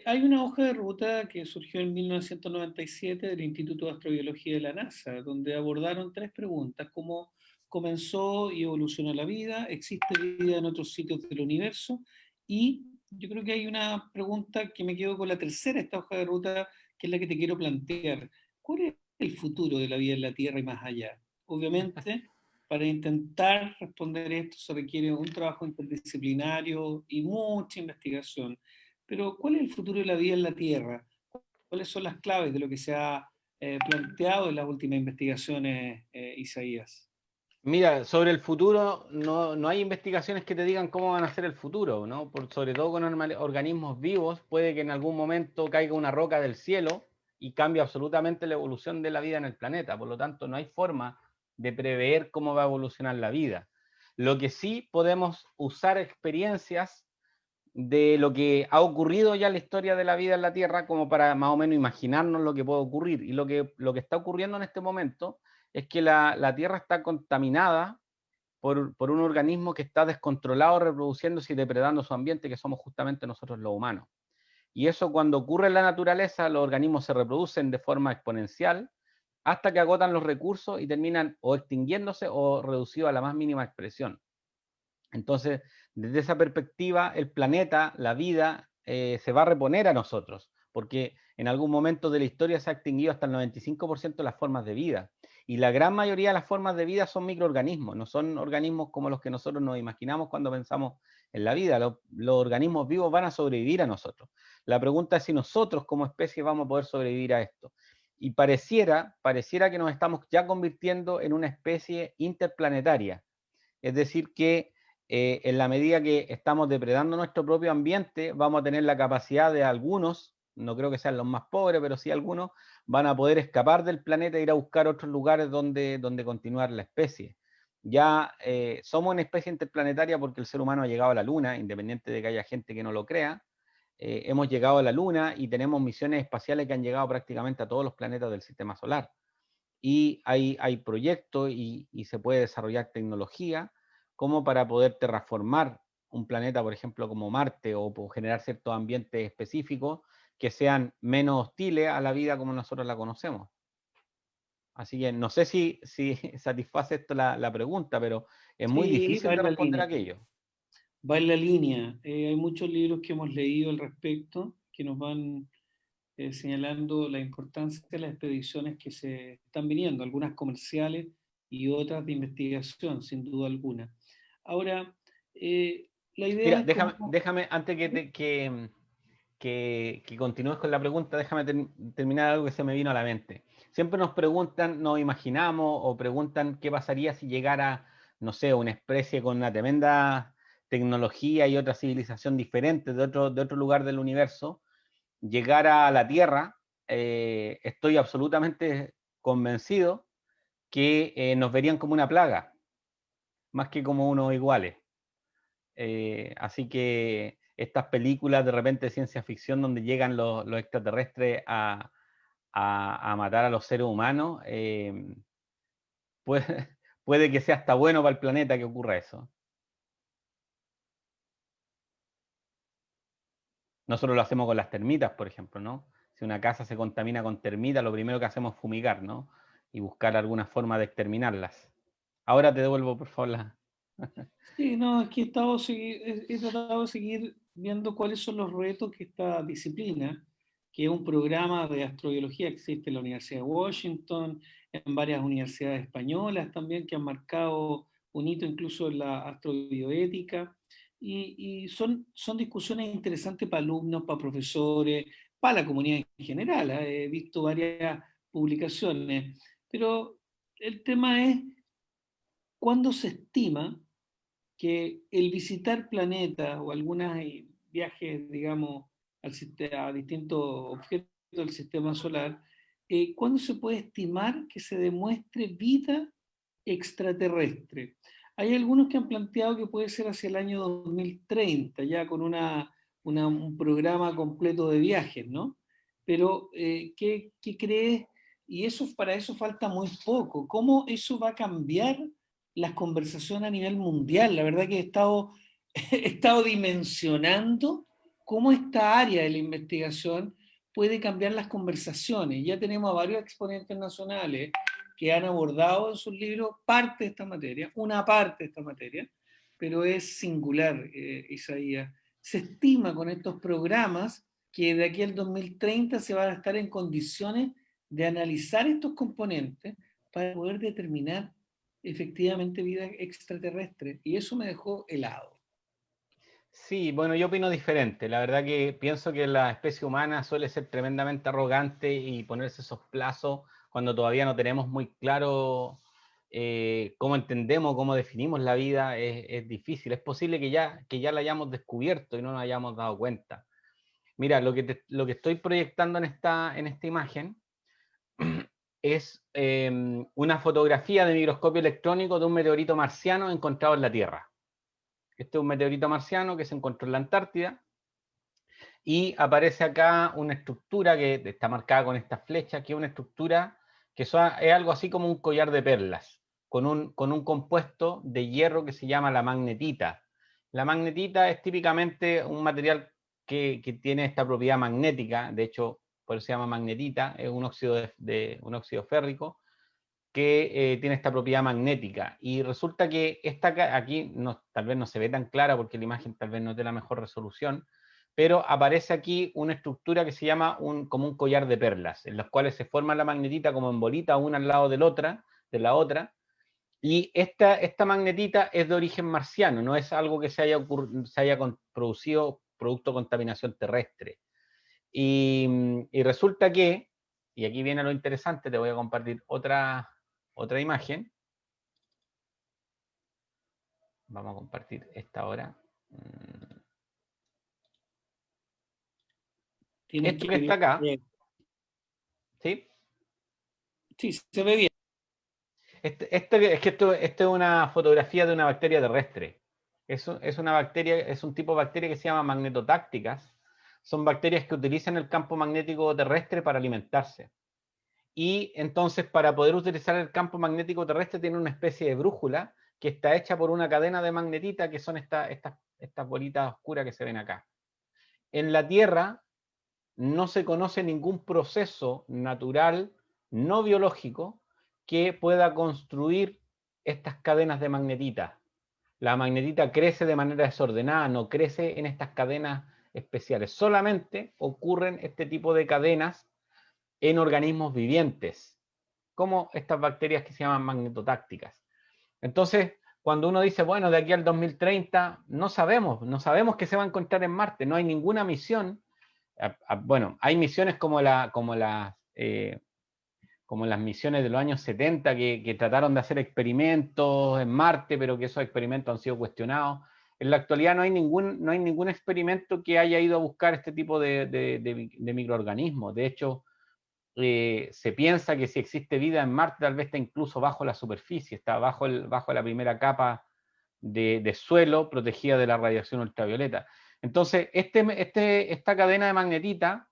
Hay una hoja de ruta que surgió en 1997 del Instituto de Astrobiología de la NASA, donde abordaron tres preguntas: ¿cómo comenzó y evolucionó la vida? ¿Existe vida en otros sitios del universo? Y yo creo que hay una pregunta que me quedo con la tercera, esta hoja de ruta, que es la que te quiero plantear. ¿Cuál es el futuro de la vida en la Tierra y más allá? Obviamente, para intentar responder esto se requiere un trabajo interdisciplinario y mucha investigación. Pero, ¿cuál es el futuro de la vida en la Tierra? ¿Cuáles son las claves de lo que se ha planteado en las últimas investigaciones, Isaías? Mira, sobre el futuro no hay investigaciones que te digan cómo van a ser el futuro, ¿no? Sobre todo con organismos vivos, puede que en algún momento caiga una roca del cielo y cambie absolutamente la evolución de la vida en el planeta. Por lo tanto, no hay forma de prever cómo va a evolucionar la vida. Lo que sí podemos usar experiencias de lo que ha ocurrido ya en la historia de la vida en la Tierra como para más o menos imaginarnos lo que puede ocurrir. Y lo que está ocurriendo en este momento es que la Tierra está contaminada por un organismo que está descontrolado, reproduciéndose y depredando su ambiente, que somos justamente nosotros los humanos. Y eso, cuando ocurre en la naturaleza, los organismos se reproducen de forma exponencial hasta que agotan los recursos y terminan o extinguiéndose o reducidos a la más mínima expresión. Entonces, desde esa perspectiva, el planeta, la vida, se va a reponer a nosotros, porque en algún momento de la historia se ha extinguido hasta el 95% de las formas de vida. Y la gran mayoría de las formas de vida son microorganismos, no son organismos como los que nosotros nos imaginamos cuando pensamos en la vida. Los organismos vivos van a sobrevivir a nosotros. La pregunta es si nosotros como especie vamos a poder sobrevivir a esto. Y pareciera que nos estamos ya convirtiendo en una especie interplanetaria. Es decir, que en la medida que estamos depredando nuestro propio ambiente, vamos a tener la capacidad de algunos, no creo que sean los más pobres, pero sí algunos, van a poder escapar del planeta e ir a buscar otros lugares donde continuar la especie. Ya somos una especie interplanetaria porque el ser humano ha llegado a la Luna, independiente de que haya gente que no lo crea. Hemos llegado a la Luna y tenemos misiones espaciales que han llegado prácticamente a todos los planetas del sistema solar. Y hay proyectos y se puede desarrollar tecnología como para poder terraformar un planeta, por ejemplo, como Marte, o generar ciertos ambientes específicos que sean menos hostiles a la vida como nosotros la conocemos. Así que no sé si satisface esto la pregunta, pero es muy Sí, difícil va de en la responder línea. aquello. Va en la línea. Hay muchos libros que hemos leído al respecto que nos van señalando la importancia de las expediciones que se están viniendo, algunas comerciales y otras de investigación, sin duda alguna. Ahora, la idea Mira, es como... déjame antes que continúes con la pregunta, déjame terminar algo que se me vino a la mente. Siempre nos preguntan, nos imaginamos o preguntan qué pasaría si llegara, no sé, una especie con una tremenda tecnología y otra civilización diferente de otro lugar del universo, llegara a la Tierra. Estoy absolutamente convencido que nos verían como una plaga, más que como unos iguales. Así que estas películas de repente de ciencia ficción donde llegan los extraterrestres a matar a los seres humanos, puede, puede que sea hasta bueno para el planeta que ocurra eso. Nosotros lo hacemos con las termitas, por ejemplo, ¿no? Si una casa se contamina con termitas, lo primero que hacemos es fumigar, ¿no? Y buscar alguna forma de exterminarlas. Ahora te devuelvo, por favor, la... Sí, no, es que he tratado de seguir viendo cuáles son los retos que esta disciplina, que es un programa de astrobiología que existe en la Universidad de Washington, en varias universidades españolas también, que han marcado un hito incluso en la astrobioética, y son discusiones interesantes para alumnos, para profesores, para la comunidad en general. He visto varias publicaciones, pero el tema es cuándo se estima que el visitar planetas o algunos viajes, digamos, a distintos objetos del sistema solar, ¿cuándo se puede estimar que se demuestre vida extraterrestre? Hay algunos que han planteado que puede ser hacia el año 2030, ya con un programa completo de viajes, ¿no? Pero, ¿qué crees? Y eso, para eso falta muy poco. ¿Cómo eso va a cambiar las conversaciones a nivel mundial? La verdad que he estado dimensionando cómo esta área de la investigación puede cambiar las conversaciones. Ya tenemos a varios exponentes nacionales que han abordado en sus libros parte de esta materia, una parte de esta materia, pero es singular, Isaías. Se estima con estos programas que de aquí al 2030 se van a estar en condiciones de analizar estos componentes para poder determinar efectivamente vida extraterrestre. Y eso me dejó helado. Sí, bueno, yo opino diferente. La verdad que pienso que la especie humana suele ser tremendamente arrogante y ponerse esos plazos cuando todavía no tenemos muy claro cómo entendemos, cómo definimos la vida, es difícil. Es posible que ya la hayamos descubierto y no nos hayamos dado cuenta. Mira, lo que estoy proyectando en esta imagen es una fotografía de microscopio electrónico de un meteorito marciano encontrado en la Tierra. Este es un meteorito marciano que se encontró en la Antártida y aparece acá una estructura que está marcada con esta flecha, que es una estructura que es algo así como un collar de perlas, con un compuesto de hierro que se llama la magnetita. La magnetita es típicamente un material que tiene esta propiedad magnética, de hecho, por eso se llama magnetita, es un óxido, un óxido férrico, que tiene esta propiedad magnética. Y resulta que esta aquí tal vez no se ve tan clara porque la imagen tal vez no es de la mejor resolución, pero aparece aquí una estructura que se llama como un collar de perlas, en los cuales se forma la magnetita como en bolita, una al lado de la otra, y esta magnetita es de origen marciano, no es algo que se haya producido producto de contaminación terrestre. Y resulta que, y aquí viene lo interesante, te voy a compartir otra imagen. Vamos a compartir esta ahora. Tienes Esto que está que... acá, ¿sí? Sí, se ve bien. Esto es una fotografía de una bacteria terrestre. Es una bacteria, es un tipo de bacteria que se llama magnetotácticas. Son bacterias que utilizan el campo magnético terrestre para alimentarse. Y entonces, para poder utilizar el campo magnético terrestre, tiene una especie de brújula que está hecha por una cadena de magnetita, que son estas bolitas oscuras que se ven acá. En la Tierra no se conoce ningún proceso natural, no biológico, que pueda construir estas cadenas de magnetita. La magnetita crece de manera desordenada, no crece en estas cadenas especiales. Solamente ocurren este tipo de cadenas en organismos vivientes, como estas bacterias que se llaman magnetotácticas. Entonces, cuando uno dice, bueno, de aquí al 2030, no sabemos qué se va a encontrar en Marte, no hay ninguna misión. Bueno, hay misiones como las misiones de los años 70 que trataron de hacer experimentos en Marte, pero que esos experimentos han sido cuestionados. En la actualidad no hay ningún experimento que haya ido a buscar este tipo de microorganismos. De hecho, se piensa que si existe vida en Marte, tal vez está incluso bajo la superficie, está bajo la primera capa de suelo protegida de la radiación ultravioleta. Entonces, esta cadena de magnetita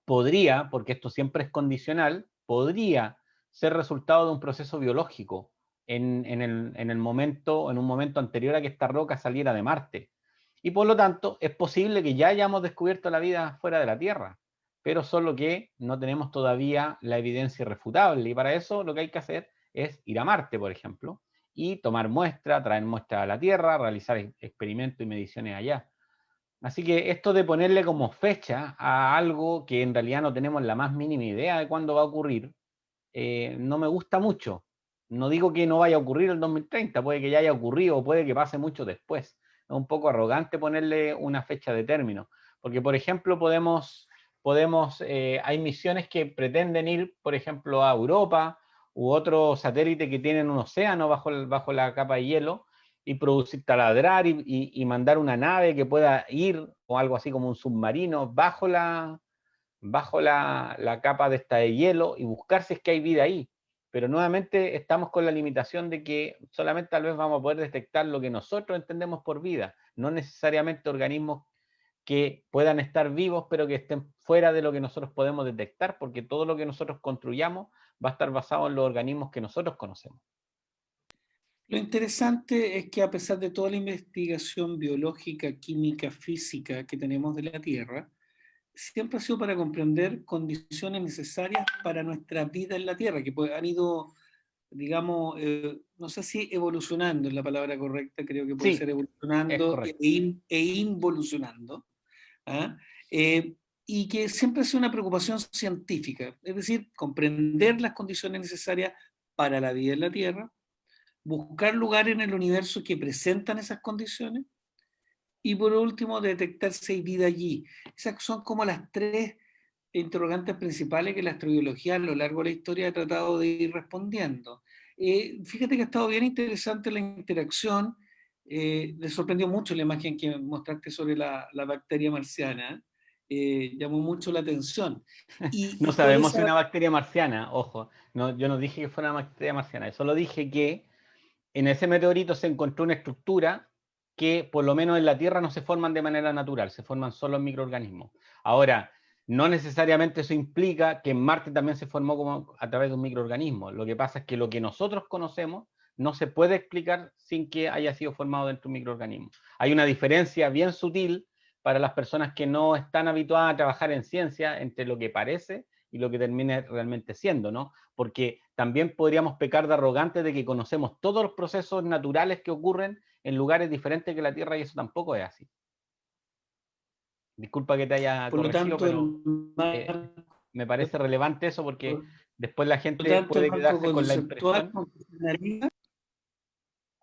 podría, porque esto siempre es condicional, podría ser resultado de un proceso biológico en un momento anterior a que esta roca saliera de Marte. Y por lo tanto, es posible que ya hayamos descubierto la vida fuera de la Tierra, pero solo que no tenemos todavía la evidencia irrefutable. Y para eso lo que hay que hacer es ir a Marte, por ejemplo, y tomar muestras, traer muestras a la Tierra, realizar experimentos y mediciones allá. Así que esto de ponerle como fecha a algo que en realidad no tenemos la más mínima idea de cuándo va a ocurrir, no me gusta mucho. No digo que no vaya a ocurrir el 2030, puede que ya haya ocurrido o puede que pase mucho después. Es un poco arrogante ponerle una fecha de término, porque por ejemplo hay misiones que pretenden ir, por ejemplo, a Europa u otro satélite que tienen un océano bajo la capa de hielo y producir, taladrar y mandar una nave que pueda ir, o algo así como un submarino, bajo la capa de esta de hielo y buscar si es que hay vida ahí. Pero nuevamente estamos con la limitación de que solamente tal vez vamos a poder detectar lo que nosotros entendemos por vida, no necesariamente organismos que puedan estar vivos, pero que estén fuera de lo que nosotros podemos detectar, porque todo lo que nosotros construyamos va a estar basado en los organismos que nosotros conocemos. Lo interesante es que a pesar de toda la investigación biológica, química, física que tenemos de la Tierra, siempre ha sido para comprender condiciones necesarias para nuestra vida en la Tierra, que han ido, digamos, no sé si evolucionando es la palabra correcta, creo que puede ser Sí, es evolucionando correcto. e involucionando, ¿ah? Y que siempre ha sido una preocupación científica, es decir, comprender las condiciones necesarias para la vida en la Tierra, buscar lugares en el universo que presentan esas condiciones y por último detectar si hay vida allí. Esas son como las tres interrogantes principales que la astrobiología a lo largo de la historia ha tratado de ir respondiendo. Fíjate que ha estado bien interesante la interacción. Me sorprendió mucho la imagen que mostraste sobre la bacteria marciana. Llamó mucho la atención. No Y con sabemos si esa... una bacteria marciana, ojo, no, yo no dije que fuera una bacteria marciana, yo solo dije que en ese meteorito se encontró una estructura que por lo menos en la Tierra no se forman de manera natural, se forman solo en microorganismos. Ahora, no necesariamente eso implica que en Marte también se formó como a través de un microorganismo. Lo que pasa es que lo que nosotros conocemos no se puede explicar sin que haya sido formado dentro de un microorganismo. Hay una diferencia bien sutil para las personas que no están habituadas a trabajar en ciencia entre lo que parece y lo que termina realmente siendo, ¿no? Porque también podríamos pecar de arrogantes de que conocemos todos los procesos naturales que ocurren en lugares diferentes que la Tierra y eso tampoco es así. Disculpa que te haya Por lo corregido, tanto, pero marco, eh, me parece relevante eso porque por después la lo gente tanto, el puede marco quedarse con la conceptual impresión. con que se analiza,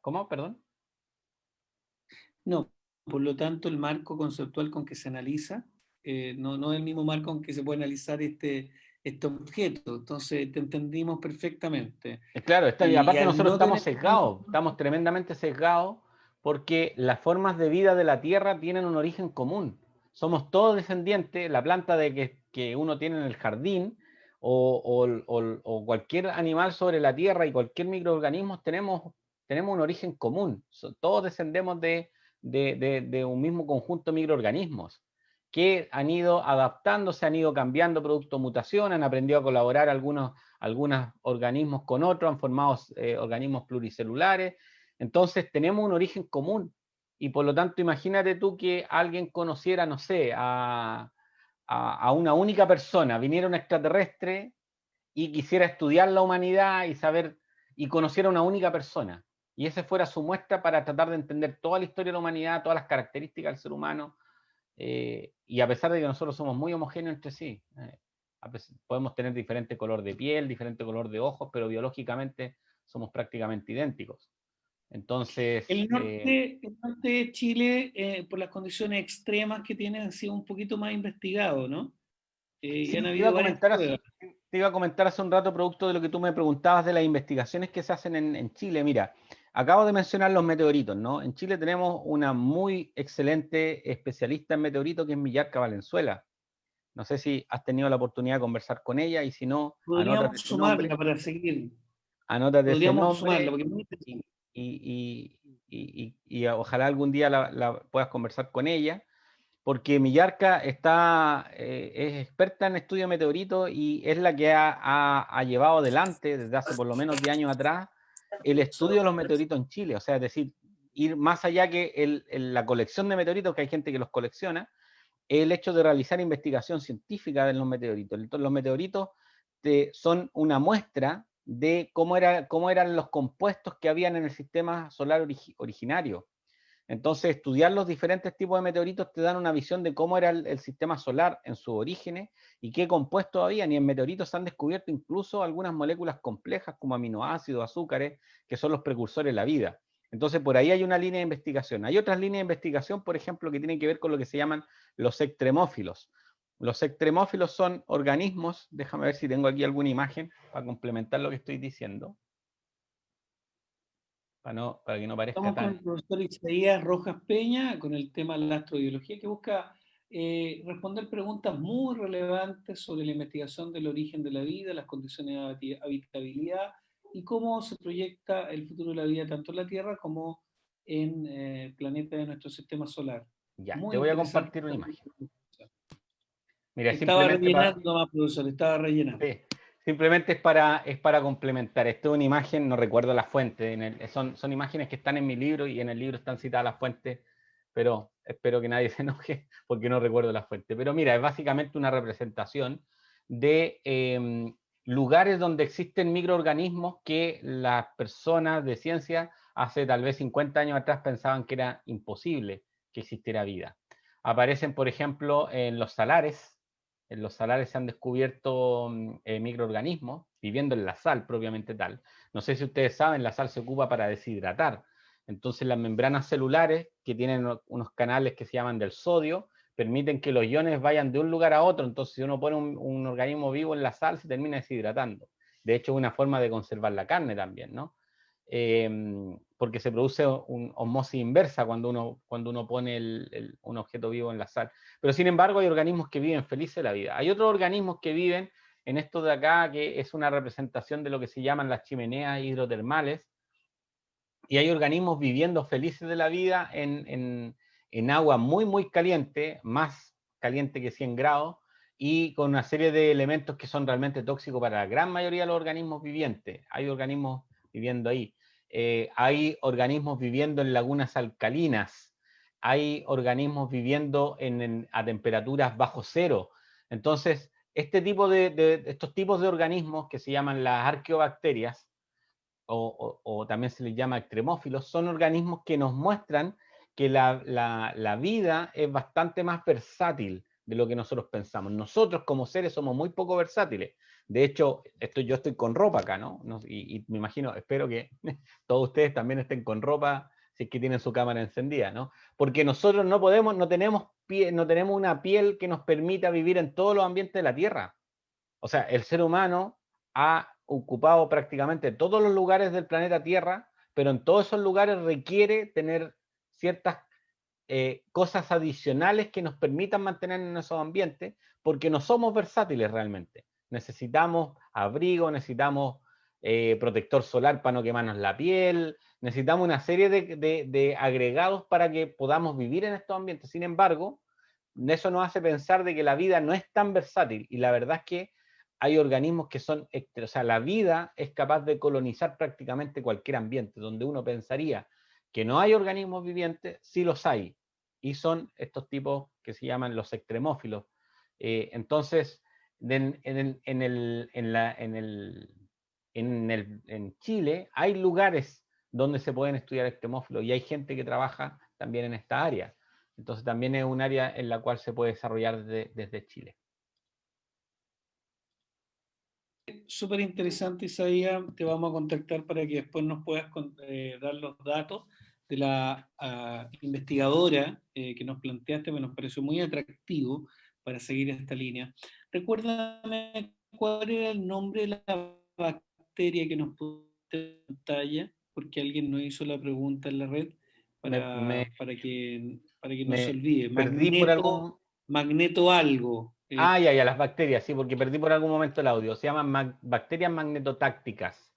¿Cómo? Perdón. no, por lo tanto, el marco conceptual con que se analiza, no es el mismo marco con que se puede analizar este objeto. Entonces, te entendimos perfectamente. Claro, y Y aparte al nosotros no estamos tener el mismo sesgados, estamos tremendamente sesgados porque las formas de vida de la Tierra tienen un origen común. Somos todos descendientes, la planta que uno tiene en el jardín o cualquier animal sobre la Tierra y cualquier microorganismo tenemos un origen común. Todos descendemos de un mismo conjunto de microorganismos que han ido adaptándose, han ido cambiando producto de mutación, han aprendido a colaborar algunos organismos con otros, han formado organismos pluricelulares. Entonces tenemos un origen común y por lo tanto imagínate tú que alguien conociera, no sé, a una única persona, viniera un extraterrestre y quisiera estudiar la humanidad y saber, y conociera una única persona. Y esa fuera su muestra para tratar de entender toda la historia de la humanidad, todas las características del ser humano, y a pesar de que nosotros somos muy homogéneos entre sí, podemos tener diferente color de piel, diferente color de ojos, pero biológicamente somos prácticamente idénticos. Entonces, el norte de Chile, por las condiciones extremas que tiene, ha sido un poquito más investigado, ¿no? Y han sí, habido varias pruebas. te iba a comentar hace un rato, producto de lo que tú me preguntabas de las investigaciones que se hacen en Chile. Mira, acabo de mencionar los meteoritos, ¿no? En Chile tenemos una muy excelente especialista en meteoritos que es Millarca Valenzuela. No sé si has tenido la oportunidad de conversar con ella y si no, anótate Podríamos ese nombre, sumarla para seguir. anótate ese Podríamos sumarla, nombre porque es muy y, interesante. y ojalá algún día la puedas conversar con ella, porque Millarca es experta en estudio de meteoritos y es la que ha llevado adelante desde hace por lo menos 10 años atrás el estudio de los meteoritos en Chile. O sea, es decir, ir más allá que la colección de meteoritos, que hay gente que los colecciona, el hecho de realizar investigación científica de los meteoritos. Los meteoritos son una muestra de cómo eran los compuestos que habían en el sistema solar originario. Entonces, estudiar los diferentes tipos de meteoritos te dan una visión de cómo era el sistema solar en sus orígenes y qué compuestos habían. Y en meteoritos se han descubierto incluso algunas moléculas complejas como aminoácidos, azúcares, que son los precursores de la vida. Entonces, por ahí hay una línea de investigación. Hay otras líneas de investigación, por ejemplo, que tienen que ver con lo que se llaman los extremófilos. Los extremófilos son organismos, déjame ver si tengo aquí alguna imagen para complementar lo que estoy diciendo, para que no parezca Estamos con tan... el profesor Isaías Rojas Peña con el tema de la astrobiología, que busca responder preguntas muy relevantes sobre la investigación del origen de la vida, las condiciones de habitabilidad y cómo se proyecta el futuro de la vida tanto en la Tierra como en planetas de nuestro sistema solar. Ya, te Muy voy a interesante. compartir una imagen. Mira, Estaba simplemente para, rellenando más, profesor, estaba rellenando. sí, simplemente es para complementar. Esto es una imagen, no recuerdo la fuente, son imágenes que están en mi libro y en el libro están citadas las fuentes, pero espero que nadie se enoje porque no recuerdo la fuente. Pero mira, es básicamente una representación de lugares donde existen microorganismos que las personas de ciencia hace tal vez 50 años atrás pensaban que era imposible que existiera vida. Aparecen, por ejemplo, en los salares se han descubierto microorganismos viviendo en la sal propiamente tal. No sé si ustedes saben, la sal se ocupa para deshidratar. Entonces las membranas celulares, que tienen unos canales que se llaman del sodio, permiten que los iones vayan de un lugar a otro. Entonces si uno pone un organismo vivo en la sal, se termina deshidratando. De hecho, es una forma de conservar la carne también, ¿no? Porque se produce una osmosis inversa cuando uno pone un objeto vivo en la sal. Pero sin embargo hay organismos que viven felices la vida. Hay otros organismos que viven en esto de acá, que es una representación de lo que se llaman las chimeneas hidrotermales, y hay organismos viviendo felices de la vida en agua muy, muy caliente, más caliente que 100 grados, y con una serie de elementos que son realmente tóxicos para la gran mayoría de los organismos vivientes. Hay organismos viviendo ahí. Hay organismos viviendo en lagunas alcalinas, hay organismos viviendo a temperaturas bajo cero. Entonces, estos tipos de organismos que se llaman las arqueobacterias, o también se les llama extremófilos, son organismos que nos muestran que la vida es bastante más versátil de lo que nosotros pensamos. Nosotros como seres somos muy poco versátiles. De hecho, yo estoy con ropa acá, ¿no? Y me imagino, espero que todos ustedes también estén con ropa si es que tienen su cámara encendida, ¿no? Porque nosotros no tenemos una piel que nos permita vivir en todos los ambientes de la Tierra. O sea, el ser humano ha ocupado prácticamente todos los lugares del planeta Tierra, pero en todos esos lugares requiere tener ciertas cosas adicionales que nos permitan mantener en esos ambientes, porque no somos versátiles realmente. Necesitamos abrigo, necesitamos protector solar para no quemarnos la piel, necesitamos una serie de agregados para que podamos vivir en estos ambientes. Sin embargo, eso nos hace pensar de que la vida no es tan versátil, y la verdad es que hay organismos que son, o sea, la vida es capaz de colonizar prácticamente cualquier ambiente, donde uno pensaría que no hay organismos vivientes, sí los hay, y son estos tipos que se llaman los extremófilos. Entonces, en Chile hay lugares donde se pueden estudiar extremófilos y hay gente que trabaja también en esta área. Entonces también es un área en la cual se puede desarrollar desde Chile. Súper interesante, Isaías. Te vamos a contactar para que después nos puedas dar los datos de la investigadora que nos planteaste, que nos pareció muy atractivo para seguir esta línea. Recuérdame cuál era el nombre de la bacteria que nos pusiste en pantalla, porque alguien nos hizo la pregunta en la red Me, me, para que no se me olvide. perdí por algún... Magneto algo. Ya, las bacterias, sí, porque perdí por algún momento el audio. Se llaman bacterias magnetotácticas.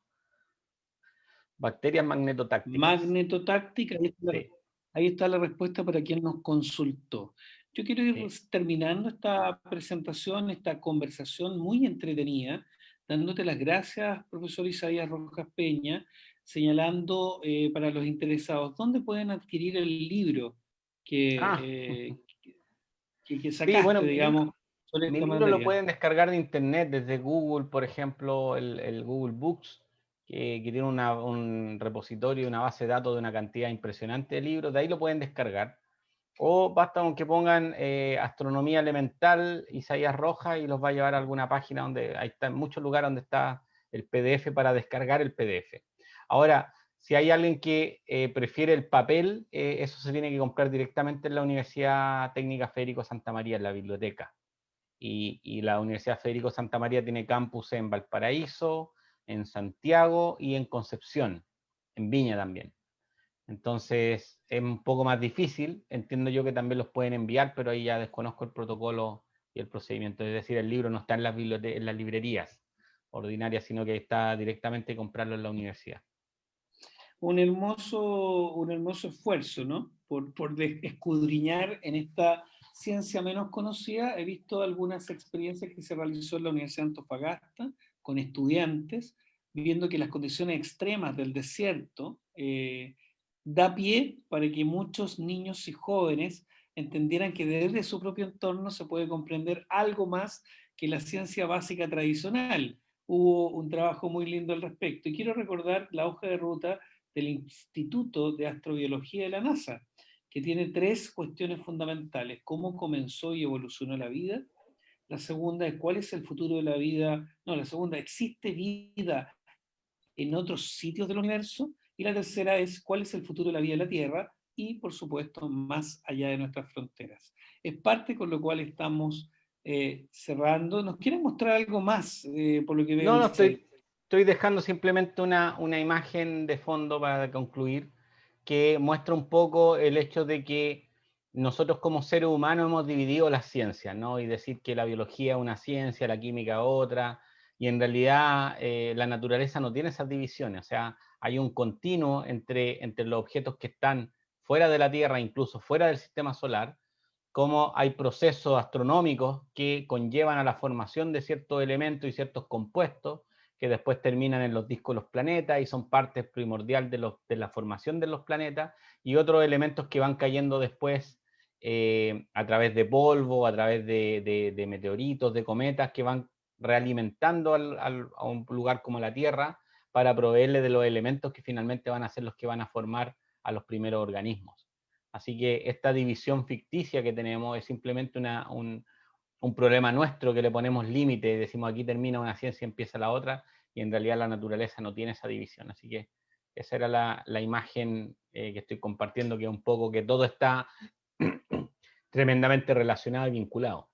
Bacterias magnetotácticas. Magnetotáctica, Sí, ahí está la respuesta para quien nos consultó. Yo quiero ir sí. terminando esta presentación, esta conversación muy entretenida, dándote las gracias, profesor Isaías Rojas Peña, señalando para los interesados dónde pueden adquirir el libro Ah, que, que sí, bueno, sacaste, digamos, sobre mi esta libro lo materia. pueden descargar de internet desde Google, por ejemplo, el Google Books, que tiene un repositorio, una base de datos de una cantidad impresionante de libros. De ahí lo pueden descargar. O basta con que pongan astronomía elemental, Isaías Rojas, y los va a llevar a alguna página donde ahí está, en muchos lugares donde está el PDF para descargar el PDF. Ahora, si hay alguien que prefiere el papel, eso se tiene que comprar directamente en la Universidad Técnica Federico Santa María, en la biblioteca. Y la Universidad Federico Santa María tiene campus en Valparaíso, en Santiago y en Concepción, en Viña también. Entonces es un poco más difícil, entiendo yo que también los pueden enviar, pero ahí ya desconozco el protocolo y el procedimiento. Es decir, el libro no está en en las librerías ordinarias, sino que está directamente comprarlo en la universidad. Un hermoso esfuerzo, ¿no? Por escudriñar en esta ciencia menos conocida. He visto algunas experiencias que se realizó en la Universidad de Antofagasta con estudiantes, viendo que las condiciones extremas del desierto da pie para que muchos niños y jóvenes entendieran que desde su propio entorno se puede comprender algo más que la ciencia básica tradicional. Hubo un trabajo muy lindo al respecto. Y quiero recordar la hoja de ruta del Instituto de Astrobiología de la NASA, que tiene tres cuestiones fundamentales: cómo comenzó y evolucionó la vida. La segunda es cuál es el futuro de la vida. No, la segunda, ¿existe vida en otros sitios del universo? Y la tercera es cuál es el futuro de la vida en la Tierra y, por supuesto, más allá de nuestras fronteras. Es parte con lo cual estamos cerrando. ¿Nos quieren mostrar algo más, por lo que veo, No, no, Isaías? estoy dejando simplemente una imagen de fondo para concluir, que muestra un poco el hecho de que nosotros como seres humanos hemos dividido las ciencias, ¿no? Y decir que la biología es una ciencia, la química otra, y en realidad la naturaleza no tiene esas divisiones, o sea, hay un continuo entre los objetos que están fuera de la Tierra, incluso fuera del sistema solar, como hay procesos astronómicos que conllevan a la formación de ciertos elementos y ciertos compuestos que después terminan en los discos de los planetas y son parte primordial de la formación de los planetas, y otros elementos que van cayendo después a través de polvo, a través de meteoritos, de cometas, que van realimentando a un lugar como la Tierra para proveerle de los elementos que finalmente van a ser los que van a formar a los primeros organismos. Así que esta división ficticia que tenemos es simplemente un problema nuestro, que le ponemos límite, decimos aquí termina una ciencia y empieza la otra, y en realidad la naturaleza no tiene esa división. Así que esa era la imagen que estoy compartiendo, que es un poco que todo está tremendamente relacionado y vinculado.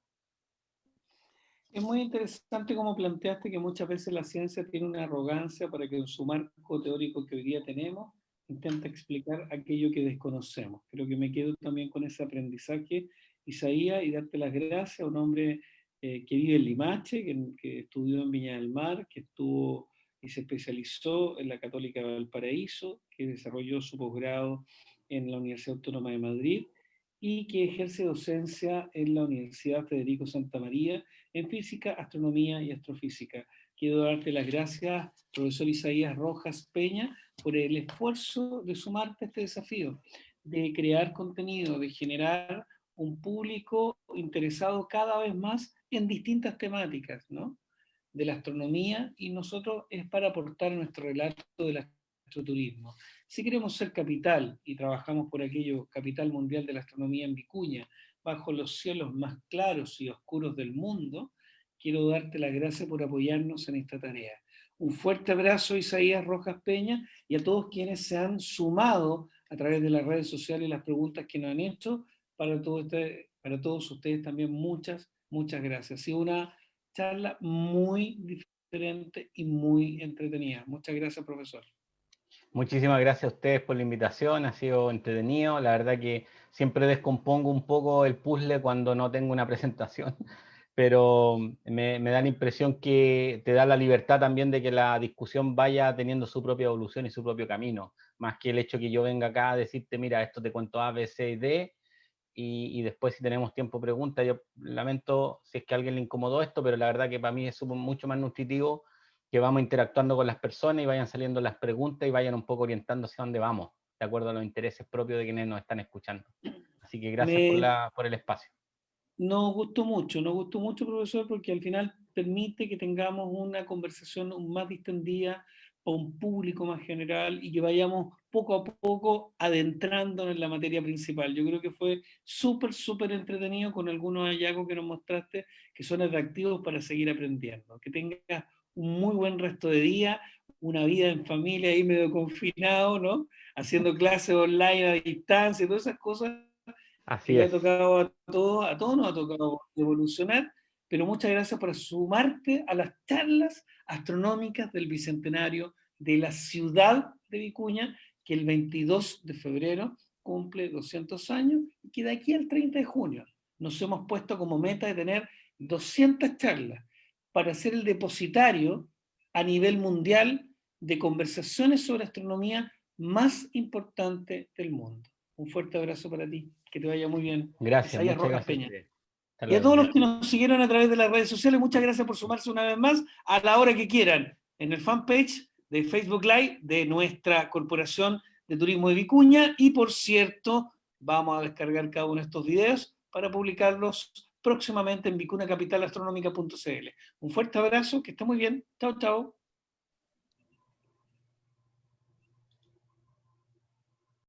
Es muy interesante como planteaste que muchas veces la ciencia tiene una arrogancia para que en su marco teórico que hoy día tenemos intenta explicar aquello que desconocemos. Creo que me quedo también con ese aprendizaje, Isaías, y darte las gracias a un hombre que vive en Limache, que estudió en Viña del Mar, que estuvo y se especializó en la Católica de Valparaíso, que desarrolló su posgrado en la Universidad Autónoma de Madrid y que ejerce docencia en la Universidad Federico Santa María en física, astronomía y astrofísica. Quiero darte las gracias, profesor Isaías Rojas Peña, por el esfuerzo de sumarte a este desafío, de crear contenido, de generar un público interesado cada vez más en distintas temáticas, ¿no? De la astronomía, y nosotros es para aportar nuestro relato del astroturismo. Si queremos ser capital y trabajamos por aquello, capital mundial de la astronomía en Vicuña, bajo los cielos más claros y oscuros del mundo, quiero darte las gracias por apoyarnos en esta tarea. Un fuerte abrazo, Isaías Rojas Peña, y a todos quienes se han sumado a través de las redes sociales y las preguntas que nos han hecho. Para todos ustedes también muchas gracias. Ha sido una charla muy diferente y muy entretenida. Muchas gracias, profesor. Muchísimas gracias a ustedes por la invitación, ha sido entretenido. La verdad que siempre descompongo un poco el puzzle cuando no tengo una presentación, pero me da la impresión que te da la libertad también de que la discusión vaya teniendo su propia evolución y su propio camino, más que el hecho que yo venga acá a decirte, mira, esto te cuento A, B, C y D, y después si tenemos tiempo pregunta. Yo lamento si es que a alguien le incomodó esto, pero la verdad que para mí es mucho más nutritivo que vamos interactuando con las personas y vayan saliendo las preguntas y vayan un poco orientando hacia dónde vamos, de acuerdo a los intereses propios de quienes nos están escuchando. Así que gracias Me, por el espacio. nos gustó mucho, profesor, porque al final permite que tengamos una conversación más distendida para un público más general y que vayamos poco a poco adentrándonos en la materia principal. Yo creo que fue súper entretenido con algunos hallazgos que nos mostraste que son atractivos para seguir aprendiendo. Que tengas un muy buen resto de día, una vida en familia ahí medio confinado, ¿no? Haciendo clases online a distancia y todas esas cosas que Así le ha es. tocado a todos nos ha tocado evolucionar, pero muchas gracias por sumarte a las charlas astronómicas del Bicentenario de la ciudad de Vicuña, que el 22 de febrero cumple 200 años y que de aquí al 30 de junio nos hemos puesto como meta de tener 200 charlas para ser el depositario a nivel mundial de conversaciones sobre astronomía más importante del mundo. Un fuerte abrazo para ti. Que te vaya muy bien. Gracias, Isaías muchas Rojas gracias a Peña. ustedes. Hasta Y a luego. todos los que nos siguieron a través de las redes sociales, muchas gracias por sumarse una vez más a la hora que quieran en el fanpage de Facebook Live de nuestra Corporación de Turismo de Vicuña. Y por cierto, vamos a descargar cada uno de estos videos para publicarlos próximamente en vicunacapitalastronomica.cl. Un fuerte abrazo, que esté muy bien. Chao, chao.